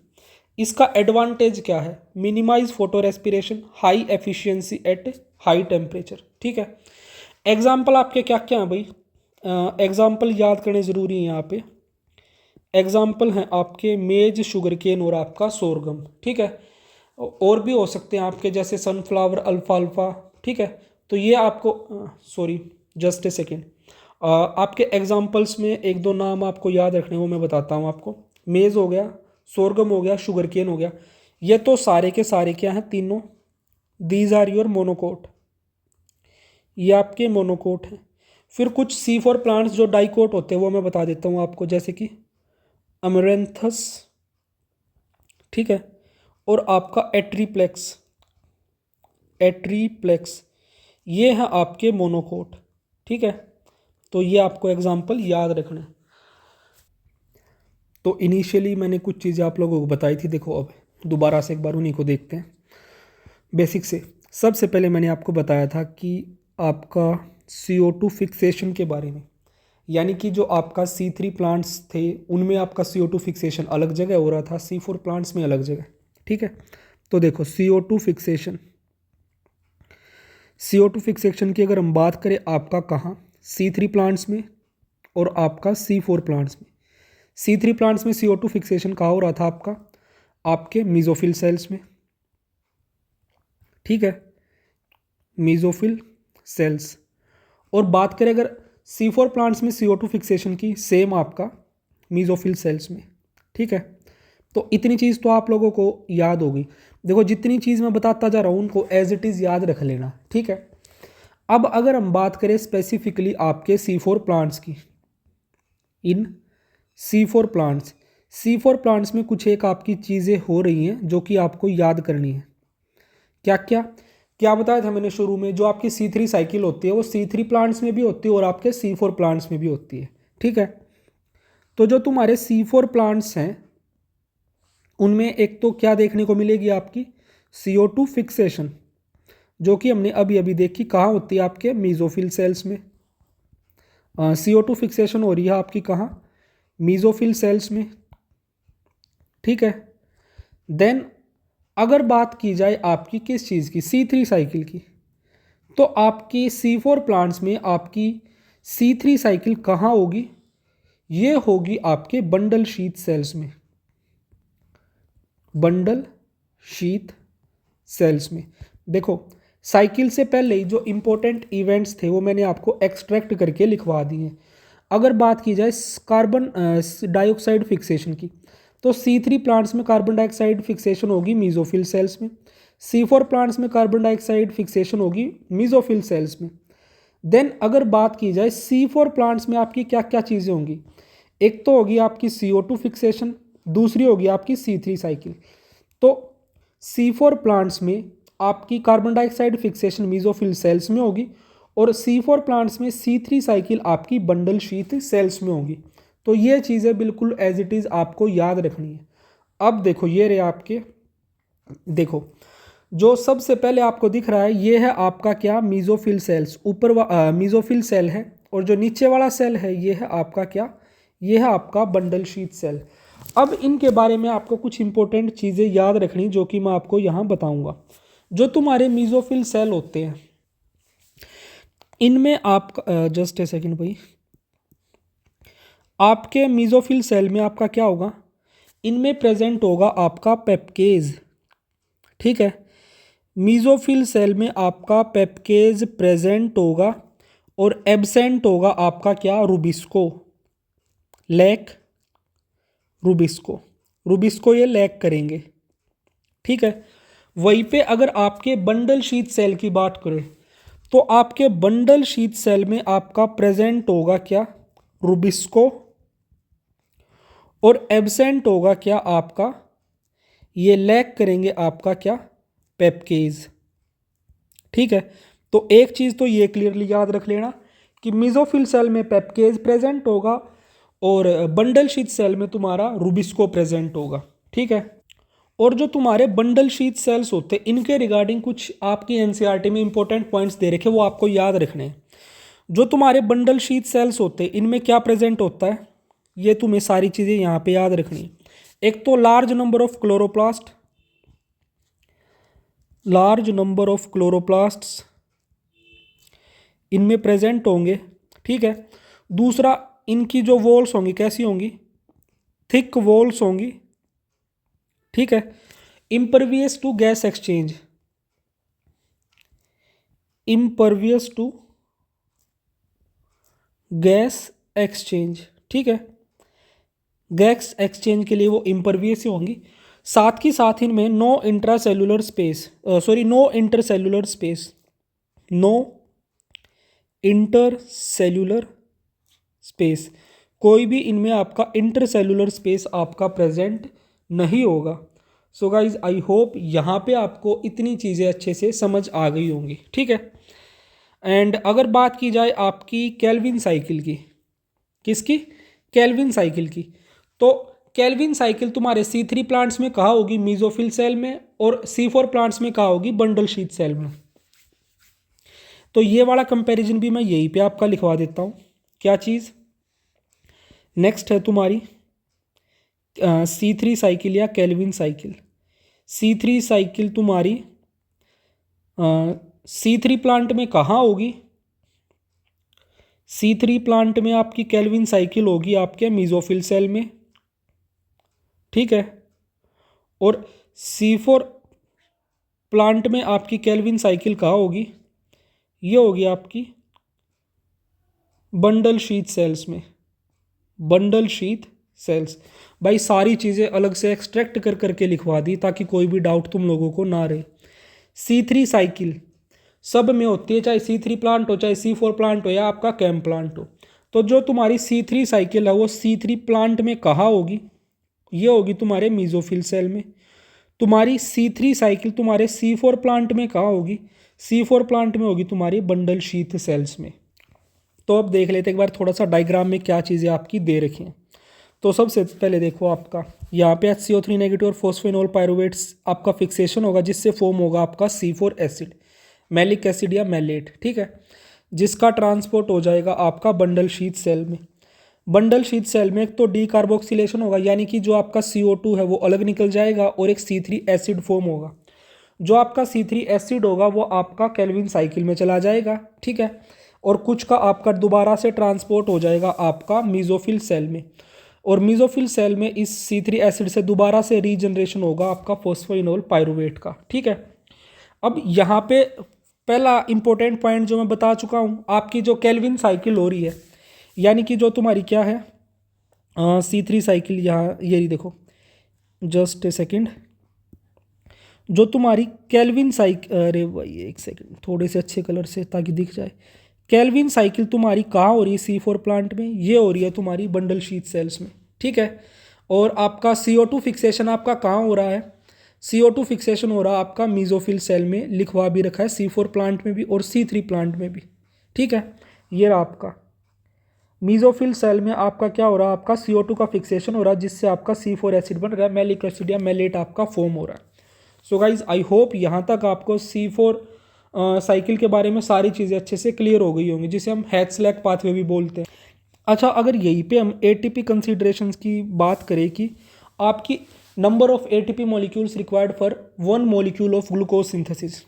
इसका एडवांटेज क्या है? Minimise photo respiration, high efficiency at high temperature, ठीक है। एग्जाम्पल आपके क्या क्या हैं भाई? एग्जाम्पल याद करने ज़रूरी है यहाँ पे। एग्जाम्पल हैं आपके मेज, शुगर केन और आपका सोरगम, ठीक है। और भी हो सकते हैं आपके जैसे सनफ्लावर, अल्फाल्फा, ठीक है। तो ये आपको सॉरी जस्ट ए सेकेंड, आपके एग्जाम्पल्स में एक दो नाम आपको याद रखने वो मैं बताता हूँ आपको। मेज़ हो गया, सोरगम हो गया, शुगर केन हो गया। ये तो सारे के सारे क्या हैं? तीनों दीज आर योर मोनोकोट, ये आपके मोनोकोट हैं। फिर कुछ C4 प्लांट्स जो डाइकोट होते हैं वो मैं बता देता हूँ आपको, जैसे कि अमरेंथस, ठीक है, और आपका एट्रीप्लेक्स, एट्रीप्लेक्स, ये हैं आपके मोनोकोट, ठीक है। तो ये आपको एग्जाम्पल याद रखना है। तो इनिशियली मैंने कुछ चीज़ें आप लोगों को बताई थी, देखो अब दोबारा से एक बार उन्हीं को देखते हैं बेसिक से। सबसे पहले मैंने आपको बताया था कि आपका CO2 फिक्सेशन के बारे में, यानी कि जो आपका C3 प्लांट्स थे उनमें आपका CO2 फिक्सेशन अलग जगह हो रहा था, C4 प्लांट्स में अलग जगह। ठीक है, तो देखो CO2 फिक्सेशन की अगर हम बात करें आपका कहाँ, C3 प्लांट्स में और आपका C4 प्लांट्स में। C3 प्लांट्स में CO2 फिक्सेशन कहाँ हो रहा था आपका, आपके मीजोफिल सेल्स में। ठीक है, मीजोफिल सेल्स। और बात करें अगर C4 प्लांट्स में CO2 फिक्सेशन की, सेम आपका मीजोफिल सेल्स में। ठीक है, तो इतनी चीज़ तो आप लोगों को याद होगी। देखो जितनी चीज़ मैं बताता जा रहा हूँ उनको एज इट इज़ याद रख लेना। ठीक है, अब अगर हम बात करें स्पेसिफिकली आपके C4 प्लांट्स की, इन C4 प्लांट्स में कुछ एक आपकी चीज़ें हो रही हैं जो कि आपको याद करनी है। क्या क्या क्या बताया था मैंने शुरू में, जो आपकी C3 साइकिल होती है वो C3 प्लांट्स में भी होती है और आपके C4 प्लांट्स में भी होती है। ठीक है, तो जो तुम्हारे C4 प्लांट्स हैं उनमें एक तो क्या देखने को मिलेगी आपकी CO2 फिक्सेशन, जो कि हमने अभी अभी देखी कहाँ होती है, आपके मीजोफिल सेल्स में। CO2 फिक्सेशन हो रही है आपकी कहाँ, मीजोफिल सेल्स में। ठीक है, देन अगर बात की जाए आपकी किस चीज़ की, C3 साइकिल की, तो आपकी C4 प्लांट्स में आपकी C3 साइकिल कहाँ होगी, ये होगी आपके बंडल शीथ सेल्स में। बंडल शीथ सेल्स में। देखो साइकिल से पहले ही जो इंपॉर्टेंट इवेंट्स थे वो मैंने आपको एक्सट्रैक्ट करके लिखवा दिए। अगर बात की जाए कार्बन डाइऑक्साइड फिक्सेशन की, तो C3 प्लांट्स में कार्बन डाइऑक्साइड फिक्सेशन होगी मीजोफिल सेल्स में, C4 प्लांट्स में कार्बन डाइऑक्साइड फिक्सेशन होगी मीजोफिल सेल्स में। देन अगर बात की जाए C4 प्लांट्स में आपकी क्या क्या चीज़ें होंगी, एक तो होगी आपकी CO2 फिक्सेशन, दूसरी होगी आपकी C3 साइकिल। तो C4 प्लांट्स में आपकी carbon dioxide fixation mesophyll cells में होगी और C4 प्लांट्स में C3 साइकिल आपकी बंडल शीथ सेल्स में होगी। तो ये चीज़ें बिल्कुल एज इट इज़ आपको याद रखनी है। अब देखो ये रहे आपके, देखो जो सबसे पहले आपको दिख रहा है ये है आपका क्या, मीजोफिल सेल्स। ऊपर मीजोफिल सेल है और जो नीचे वाला सेल है ये है आपका क्या, ये है आपका बंडल शीथ सेल। अब इनके बारे में आपको कुछ इंपॉर्टेंट चीज़ें याद रखनी जो कि मैं आपको यहाँ बताऊँगा। जो तुम्हारे मीजोफिल सेल होते हैं इनमें आप जस्ट ए सेकेंड भाई, आपके मीजोफिल सेल में आपका क्या होगा, इनमें प्रेजेंट होगा आपका पेप्केज। ठीक है, मीजोफिल सेल में आपका पेप्केज प्रेजेंट होगा और एब्सेंट होगा आपका क्या, रूबिस्को, लैक रूबिस्को, रूबिस्को ये लैक करेंगे। ठीक है, वहीं पे अगर आपके बंडल शीथ सेल की बात करें तो आपके बंडल शीथ सेल में आपका प्रेजेंट होगा क्या, रूबिस्को, और एब्सेंट होगा क्या आपका, ये लैक करेंगे आपका क्या, पेप्केज। ठीक है, तो एक चीज़ तो ये क्लियरली याद रख लेना कि मीजोफिल सेल में पेप्केज प्रेजेंट होगा और बंडल शीथ सेल में तुम्हारा रूबिस्को प्रेजेंट होगा। ठीक है, और जो तुम्हारे बंडल शीथ सेल्स होते हैं इनके रिगार्डिंग कुछ आपकी एनसीईआरटी में इंपॉर्टेंट पॉइंट्स दे रखे वो आपको याद रखने हैं। जो तुम्हारे बंडल शीथ सेल्स होते हैं इनमें क्या प्रेजेंट होता है, ये तुम्हें सारी चीज़ें यहाँ पे याद रखनी है। एक तो large number of chloroplast, large number of chloroplasts इनमें प्रेजेंट होंगे। ठीक है, दूसरा इनकी जो वॉल्स होंगी कैसी होंगी, थिक वॉल्स होंगी। ठीक है, impervious to gas exchange, impervious to gas exchange. ठीक है, गैस एक्सचेंज के लिए वो इम्परवियस ही होंगी। साथ ही साथ इनमें no intracellular space, no intercellular space, no intercellular space, कोई भी इनमें आपका इंटरसेलुलर स्पेस आपका प्रेजेंट नहीं होगा। सो गाइज आई होप यहाँ पे आपको इतनी चीज़ें अच्छे से समझ आ गई होंगी। ठीक है, एंड अगर बात की जाए आपकी केल्विन साइकिल की, किसकी, केल्विन साइकिल की, तो केल्विन साइकिल तुम्हारे C3 प्लांट्स में कहाँ होगी, मीजोफिल सेल में, और C4 प्लांट्स में कहाँ होगी, बंडल शीथ सेल में। तो ये वाला कंपैरिजन भी मैं यहीं पे आपका लिखवा देता हूँ। क्या चीज़, नेक्स्ट है तुम्हारी C3 साइकिल या केल्विन साइकिल। C3 साइकिल तुम्हारी C3 प्लांट में कहाँ होगी? C3 प्लांट में आपकी केल्विन साइकिल होगी आपके मेसोफिल सेल में, ठीक है। और C4 प्लांट में आपकी केल्विन साइकिल कहाँ होगी? ये होगी आपकी बंडल शीथ सेल्स में, बंडल शीथ सेल्स। भाई सारी चीज़ें अलग से एक्सट्रैक्ट कर करके लिखवा दी ताकि कोई भी डाउट तुम लोगों को ना रहे। C3 साइकिल सब में होती है, चाहे C3 प्लांट हो, चाहे C4 प्लांट हो, या आपका कैम प्लांट हो। तो जो तुम्हारी C3 साइकिल है वो C3 प्लांट में कहाँ होगी? ये होगी तुम्हारे मेसोफिल सेल में। तुम्हारी C3 साइकिल तुम्हारे C4 प्लांट में कहाँ होगी? C4 प्लांट में होगी तुम्हारी बंडल शीथ सेल्स में। तो अब देख लेते एक बार थोड़ा सा डायग्राम में क्या चीज़ें आपकी दे रखी हैं। तो सबसे पहले देखो आपका यहाँ पे HCO3 नेगेटिव और फोस्फेनॉल पायरुवेट्स आपका फिक्सेशन होगा, जिससे फॉर्म होगा आपका C4 एसिड, मैलिक एसिड या मैलेट, ठीक है, जिसका ट्रांसपोर्ट हो जाएगा आपका बंडल शीथ सेल में। बंडल शीथ सेल में एक तो डीकार्बोक्सिलेशन होगा, यानी कि जो आपका CO2 है वो अलग निकल जाएगा और एक C3 एसिड फॉर्म होगा। जो आपका C3 एसिड होगा वो आपका केल्विन साइकिल में चला जाएगा, ठीक है, और कुछ का आपका दोबारा से ट्रांसपोर्ट हो जाएगा आपका मेसोफिल सेल में, और मेसोफिल सेल में इस C3 एसिड से दोबारा से रीजनरेशन होगा आपका फोस्फोइनोल पायरुवेट का, ठीक है। अब यहाँ पे पहला इंपॉर्टेंट पॉइंट जो मैं बता चुका हूँ, आपकी जो केल्विन साइकिल हो रही है, यानी कि जो तुम्हारी क्या है C3 साइकिल, यहाँ ये देखो, जस्ट ए सेकेंड, जो तुम्हारी केल्विन साइकिल, अरे भाई एक सेकेंड, थोड़े से अच्छे कलर से ताकि दिख जाए। केल्विन साइकिल तुम्हारी कहाँ हो रही है? C4 प्लांट में। ये हो रही है तुम्हारी बंडल शीथ सेल्स में, ठीक है। और आपका CO2 फिक्सेशन आपका कहाँ हो रहा है? CO2 फिक्सेशन हो रहा है आपका मेसोफिल सेल में, लिखवा भी रखा है C4 प्लांट में भी और C3 प्लांट में भी, ठीक है। ये रहा आपका मेसोफिल सेल में आपका क्या हो रहा है? आपका CO2 का फिक्सेशन हो रहा है, जिससे आपका C4 एसिड बन रहा है, मैलिक एसिड या मैलेट आपका फॉर्म हो रहा है। सो गाइज आई होप यहाँ तक आपको C4 साइकिल के बारे में सारी चीज़ें अच्छे से क्लियर हो गई होंगी, जिसे हम हैच-स्लैग पाथवे भी बोलते हैं। अच्छा, अगर यहीं पे हम ATP कंसिडरेशंस की बात करें कि आपकी number of ATP molecules required for 1 molecule of glucose synthesis,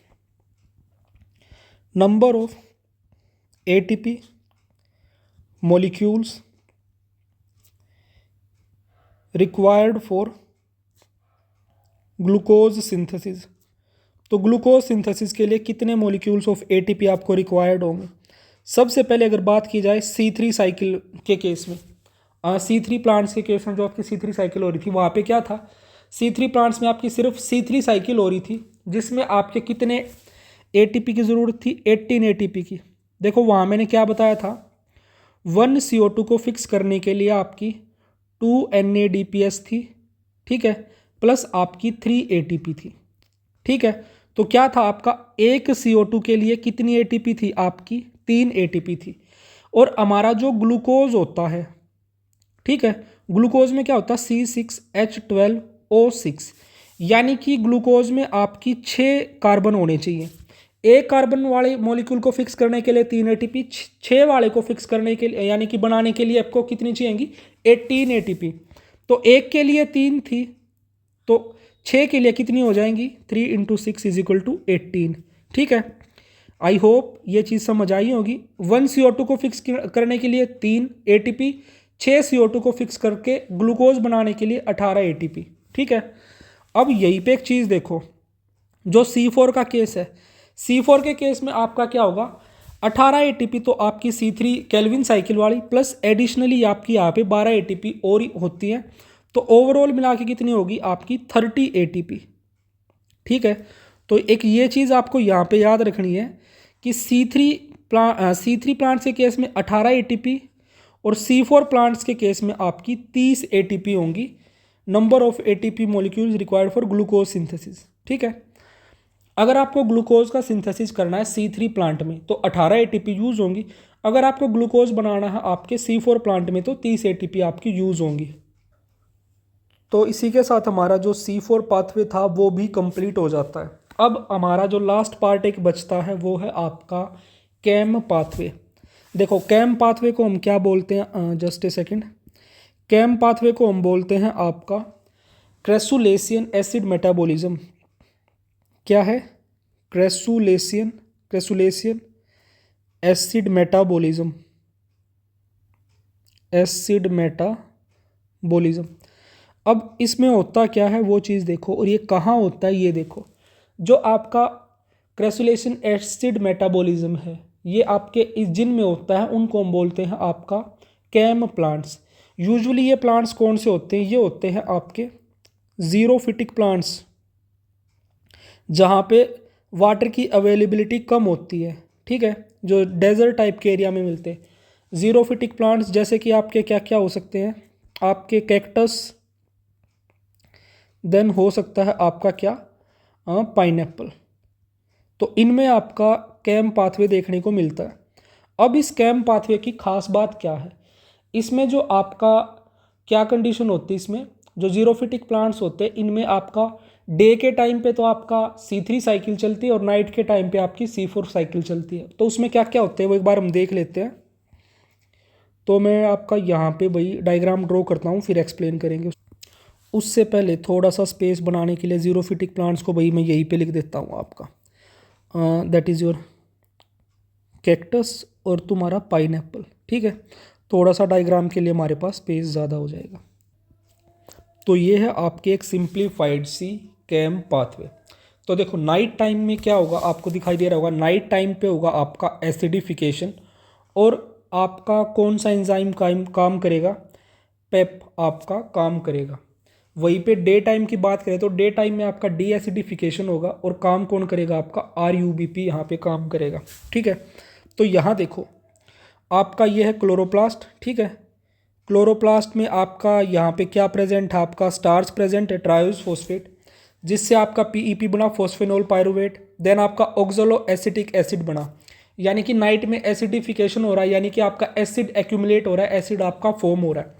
number of ATP molecules required for glucose synthesis, तो ग्लूकोज सिंथेसिस के लिए कितने मॉलिक्यूल्स ऑफ ATP आपको रिक्वायर्ड होंगे? सबसे पहले अगर बात की जाए C3 साइकिल के केस में, C3 प्लांट्स के केस में जो आपकी C3 साइकिल हो रही थी, वहाँ पे क्या था? C3 प्लांट्स में आपकी सिर्फ C3 साइकिल हो रही थी, जिसमें आपके कितने ATP की ज़रूरत थी? 18 ATP की। देखो वहाँ मैंने क्या बताया था, 1 CO2 को फिक्स करने के लिए आपकी 2 NADPS थी, ठीक है, प्लस आपकी 3 ATP थी, ठीक है। तो क्या था आपका, एक CO2 के लिए कितनी ATP थी? आपकी 3 ATP थी। और हमारा जो ग्लूकोज होता है, ठीक है, ग्लूकोज में क्या होता है? C6H12O6, यानी कि ग्लूकोज में आपकी 6 कार्बन होने चाहिए। एक कार्बन वाले मॉलिक्यूल को फिक्स करने के लिए 3 ATP, 6 वाले को फिक्स करने के लिए यानी कि बनाने के लिए आपको कितनी चाहिएगी? 18 ATP। तो एक के लिए 3 थी, तो 6 के लिए कितनी हो जाएंगी? 3 × 6 = 18, ठीक है। आई होप ये चीज़ समझ आई होगी। 1 CO2 को फिक्स करने के लिए 3 ATP, 6 CO2 को फिक्स करके ग्लूकोज बनाने के लिए 18 ATP, ठीक है। अब यहीं पे एक चीज़ देखो, जो C4 का केस है, C4 के केस में आपका क्या होगा? 18 ATP तो आपकी C3 केल्विन साइकिल वाली, प्लस एडिशनली आपकी यहाँ पे 12 ATP और होती है, तो ओवरऑल मिला के कितनी होगी? आपकी 30 ATP, ठीक है। तो एक ये चीज़ आपको यहाँ पे याद रखनी है कि C3 प्लांट्स के केस में 18 ATP और C4 प्लांट्स के केस में आपकी 30 ATP होंगी, number of ATP molecules required for glucose synthesis, ठीक है। अगर आपको ग्लूकोज का सिंथेसिस करना है C3 प्लांट में तो 18 ATP यूज़ होंगी, अगर आपको ग्लूकोज बनाना है आपके C4 प्लांट में तो 30 ATP आपकी यूज़ होंगी। तो इसी के साथ हमारा जो C4 पाथवे था वो भी कंप्लीट हो जाता है। अब हमारा जो लास्ट पार्ट एक बचता है वो है आपका कैम पाथवे। देखो कैम पाथवे को हम क्या बोलते हैं, just a second, CAM pathway को हम बोलते हैं आपका क्रेसुलेशियन एसिड मेटाबॉलिज्म। क्या है? Crassulacean acid metabolism. अब इसमें होता क्या है वो चीज़ देखो, और ये कहाँ होता है ये देखो। जो आपका क्रेसुलेशन एसिड मेटाबॉलिज्म है ये आपके इस जिन में होता है, उनको हम बोलते हैं आपका कैम प्लांट्स। यूजुअली ये प्लांट्स कौन से होते हैं? ये होते हैं आपके जीरोफिटिक प्लांट्स, जहाँ पे वाटर की अवेलेबिलिटी कम होती है, ठीक है, जो डेजर्ट टाइप के एरिया में मिलते हैं। जीरोफिटिक प्लांट्स जैसे कि आपके क्या क्या हो सकते हैं? आपके कैक्टस, देन हो सकता है आपका क्या, पाइनएप्पल। तो इनमें आपका कैम पाथवे देखने को मिलता है। अब इस कैम पाथवे की खास बात क्या है? इसमें जो आपका क्या कंडीशन होती है, इसमें जो जीरोफिटिक प्लांट्स होते हैं इनमें आपका डे के टाइम पे तो आपका C3 साइकिल चलती है और नाइट के टाइम पे आपकी C4 साइकिल चलती है। तो उसमें क्या क्या होते हैं वो एक बार हम देख लेते हैं। तो मैं आपका यहाँ पे भाई डायग्राम ड्रॉ करता हूँ, फिर एक्सप्लेन करेंगे। उससे पहले थोड़ा सा स्पेस बनाने के लिए जीरोफिटिक प्लांट्स को भाई मैं यहीं पे लिख देता हूँ आपका, दैट इज़ योर कैक्टस और तुम्हारा पाइनएप्पल, ठीक है। थोड़ा सा डायग्राम के लिए हमारे पास स्पेस ज़्यादा हो जाएगा। तो ये है आपके एक सिंप्लीफाइड सी कैम पाथवे। तो देखो नाइट टाइम में क्या होगा, आपको दिखाई दे रहा होगा, नाइट टाइम पे होगा आपका एसिडिफिकेशन, और आपका कौन सा एंजाइम काम करेगा? पेप आपका काम करेगा। वहीं पे डे टाइम की बात करें तो डे टाइम में आपका डी एसिडिफिकेशन होगा, और काम कौन करेगा? आपका RUBP यहाँ पे काम करेगा, ठीक है। तो यहाँ देखो आपका ये है क्लोरोप्लास्ट, ठीक है। क्लोरोप्लास्ट में आपका यहाँ पे क्या प्रेजेंट है? आपका स्टार्च प्रेजेंट है, ट्रायोज फॉस्फेट, जिससे आपका PEP बना, फॉस्फेनोल पायरुवेट। देन आपका ऑक्सलो एसिटिक एसिड बना, यानी कि नाइट में एसिडिफिकेशन हो रहा है, यानी कि आपका एसिड एक्यूमुलेट हो रहा है, एसिड आपका फॉर्म हो रहा है।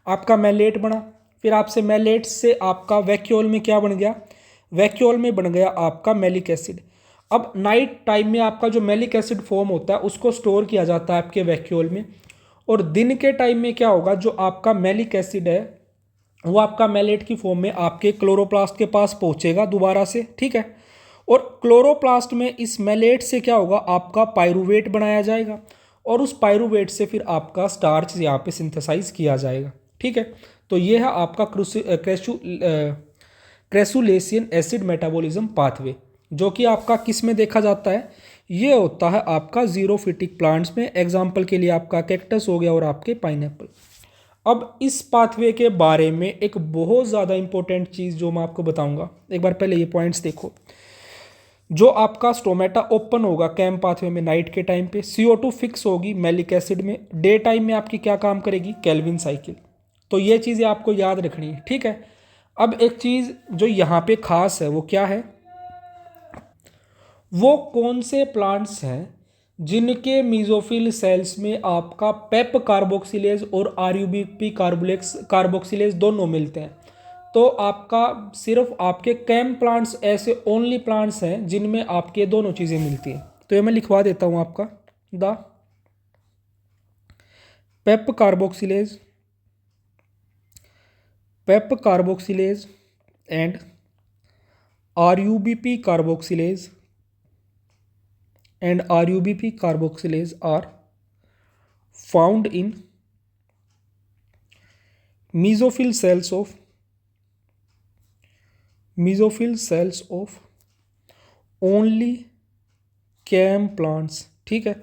आपका मैलेट बना, फिर आपसे मैलेट से आपका वैक्यूल में क्या बन गया? वैक्यूल में बन गया आपका मैलिक एसिड। अब नाइट टाइम में आपका जो मैलिक एसिड फॉर्म होता है उसको स्टोर किया जाता है आपके वैक्यूल में, और दिन के टाइम में क्या होगा? जो आपका मैलिक एसिड है वो आपका मैलेट की फॉर्म में आपके क्लोरोप्लास्ट के पास पहुंचेगा दोबारा से, ठीक है। और क्लोरोप्लास्ट में इस मैलेट से क्या होगा? आपका पायरुवेट बनाया जाएगा, और उस पायरुवेट से फिर आपका स्टार्च यहाँ पे सिंथेसाइज किया जाएगा, ठीक है। तो ये है आपका क्रेसुलेशियन एसिड मेटाबॉलिज्म पाथवे, जो कि आपका किस में देखा जाता है? ये होता है आपका जीरोफिटिक प्लांट्स में। एग्जाम्पल के लिए आपका कैक्टस हो गया और आपके पाइनएप्पल। अब इस पाथवे के बारे में एक बहुत ज़्यादा इंपॉर्टेंट चीज़ जो मैं आपको बताऊंगा, एक बार पहले ये पॉइंट्स देखो। जो आपका स्टोमेटा ओपन होगा कैम पाथवे में नाइट के टाइम पे, CO2 फिक्स होगी मैलिक एसिड में, डे टाइम में आपकी क्या काम करेगी? Calvin cycle. तो ये चीज़ें आपको याद रखनी है, ठीक है। अब एक चीज़ जो यहाँ पे खास है वो क्या है? वो कौन से प्लांट्स हैं जिनके मीजोफिल सेल्स में आपका पेप कार्बोक्सिलेज और RUBP कार्बोक्सिलेज दोनों मिलते हैं? तो आपका सिर्फ आपके कैम प्लांट्स ऐसे ओनली प्लांट्स हैं जिनमें आपके दोनों चीज़ें मिलती हैं। तो ये मैं लिखवा देता हूँ आपका, the PEP carboxylase and RUBP carboxylase are found in mesophyll cells of only CAM plants, ठीक है।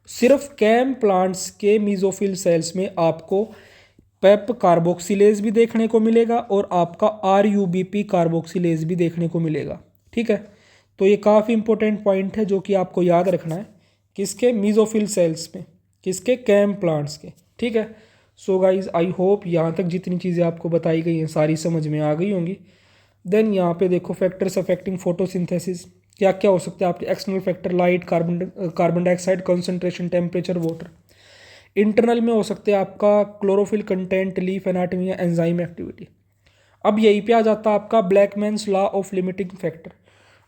सिर्फ कैम प्लांट्स के मीजोफिल सेल्स में आपको पेप कार्बोक्सिलेज भी देखने को मिलेगा और आपका RUBP कार्बोक्सिलेज भी देखने को मिलेगा, ठीक है। तो ये काफ़ी इंपॉर्टेंट पॉइंट है जो कि आपको याद रखना है, किसके? मीजोफिल सेल्स में, किसके? कैम प्लांट्स के, ठीक है। सो गाइज आई होप यहाँ तक जितनी चीज़ें आपको बताई गई हैं सारी समझ में आ गई होंगी। देन यहाँ पे देखो फैक्टर्स अफेक्टिंग फोटोसिंथेसिस क्या क्या हो सकते हैं आपके? External factor light, carbon dioxide concentration, temperature, water. Internal में हो सकते हैं आपका क्लोरोफिल कंटेंट, लीफ एनाटमी या एंजाइम एक्टिविटी। अब यहीं पे आ जाता है आपका Blackman's law of limiting factor.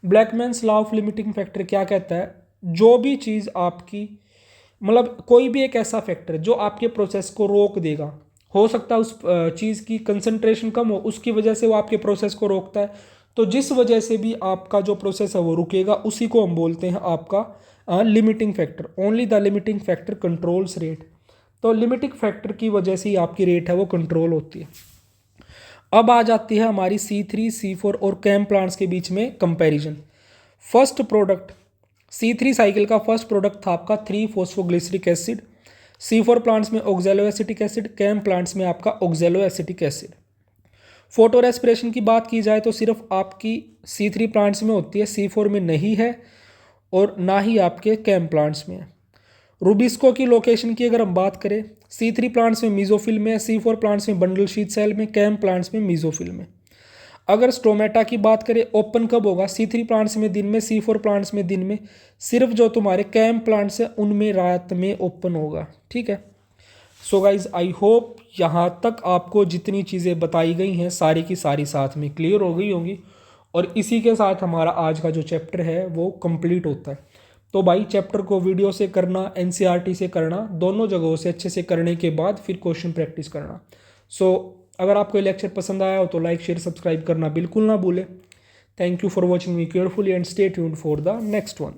Blackman's law of limiting factor क्या कहता है? जो भी चीज़ आपकी, मतलब कोई भी एक ऐसा फैक्टर जो आपके प्रोसेस को रोक देगा, हो सकता है उस चीज़ की कंसंट्रेशन कम हो, उसकी वजह से वो आपके प्रोसेस को रोकता है। तो जिस वजह से भी आपका जो प्रोसेस है वो रुकेगा, उसी को हम बोलते हैं आपका limiting factor. Only the limiting factor controls rate. तो लिमिटिंग फैक्टर की वजह से ही आपकी रेट है वो कंट्रोल होती है। अब आ जाती है हमारी C3 C4 और कैम प्लांट्स के बीच में comparison. First product C3 cycle का फर्स्ट प्रोडक्ट था आपका 3-फॉस्फोग्लिसरिक एसिड। C4 प्लांट्स में oxaloacetic acid, CAM plants में आपका oxaloacetic acid. Photo respiration की बात की जाए तो सिर्फ आपकी C3 प्लांट्स में होती है, C4 में नहीं है और ना ही आपके कैम प्लांट्स में है। रूबिस्को की लोकेशन की अगर हम बात करें, C3 प्लांट्स में मीजोफिल में, C4 प्लांट्स में बंडल शीथ सेल में, कैम प्लांट्स में मीजोफिल में। अगर स्टोमेटा की बात करें, ओपन कब होगा? C3 प्लांट्स में दिन में, C4 प्लांट्स में दिन में। सिर्फ जो तुम्हारे कैम प्लांट्स हैं उनमें रात में ओपन होगा। ठीक है। सो गाइज आई होप यहाँ तक आपको जितनी चीज़ें बताई गई हैं सारी की सारी साथ में क्लियर हो गई होंगी, और इसी के साथ हमारा आज का जो चैप्टर है वो कंप्लीट होता है। तो भाई चैप्टर को वीडियो से करना, एनसीईआरटी से करना, दोनों जगहों से अच्छे से करने के बाद फिर क्वेश्चन प्रैक्टिस करना। सो अगर आपको ये लेक्चर पसंद आया हो तो लाइक शेयर सब्सक्राइब करना बिल्कुल ना भूलें। Thank you for watching me carefully and stay tuned for the next one.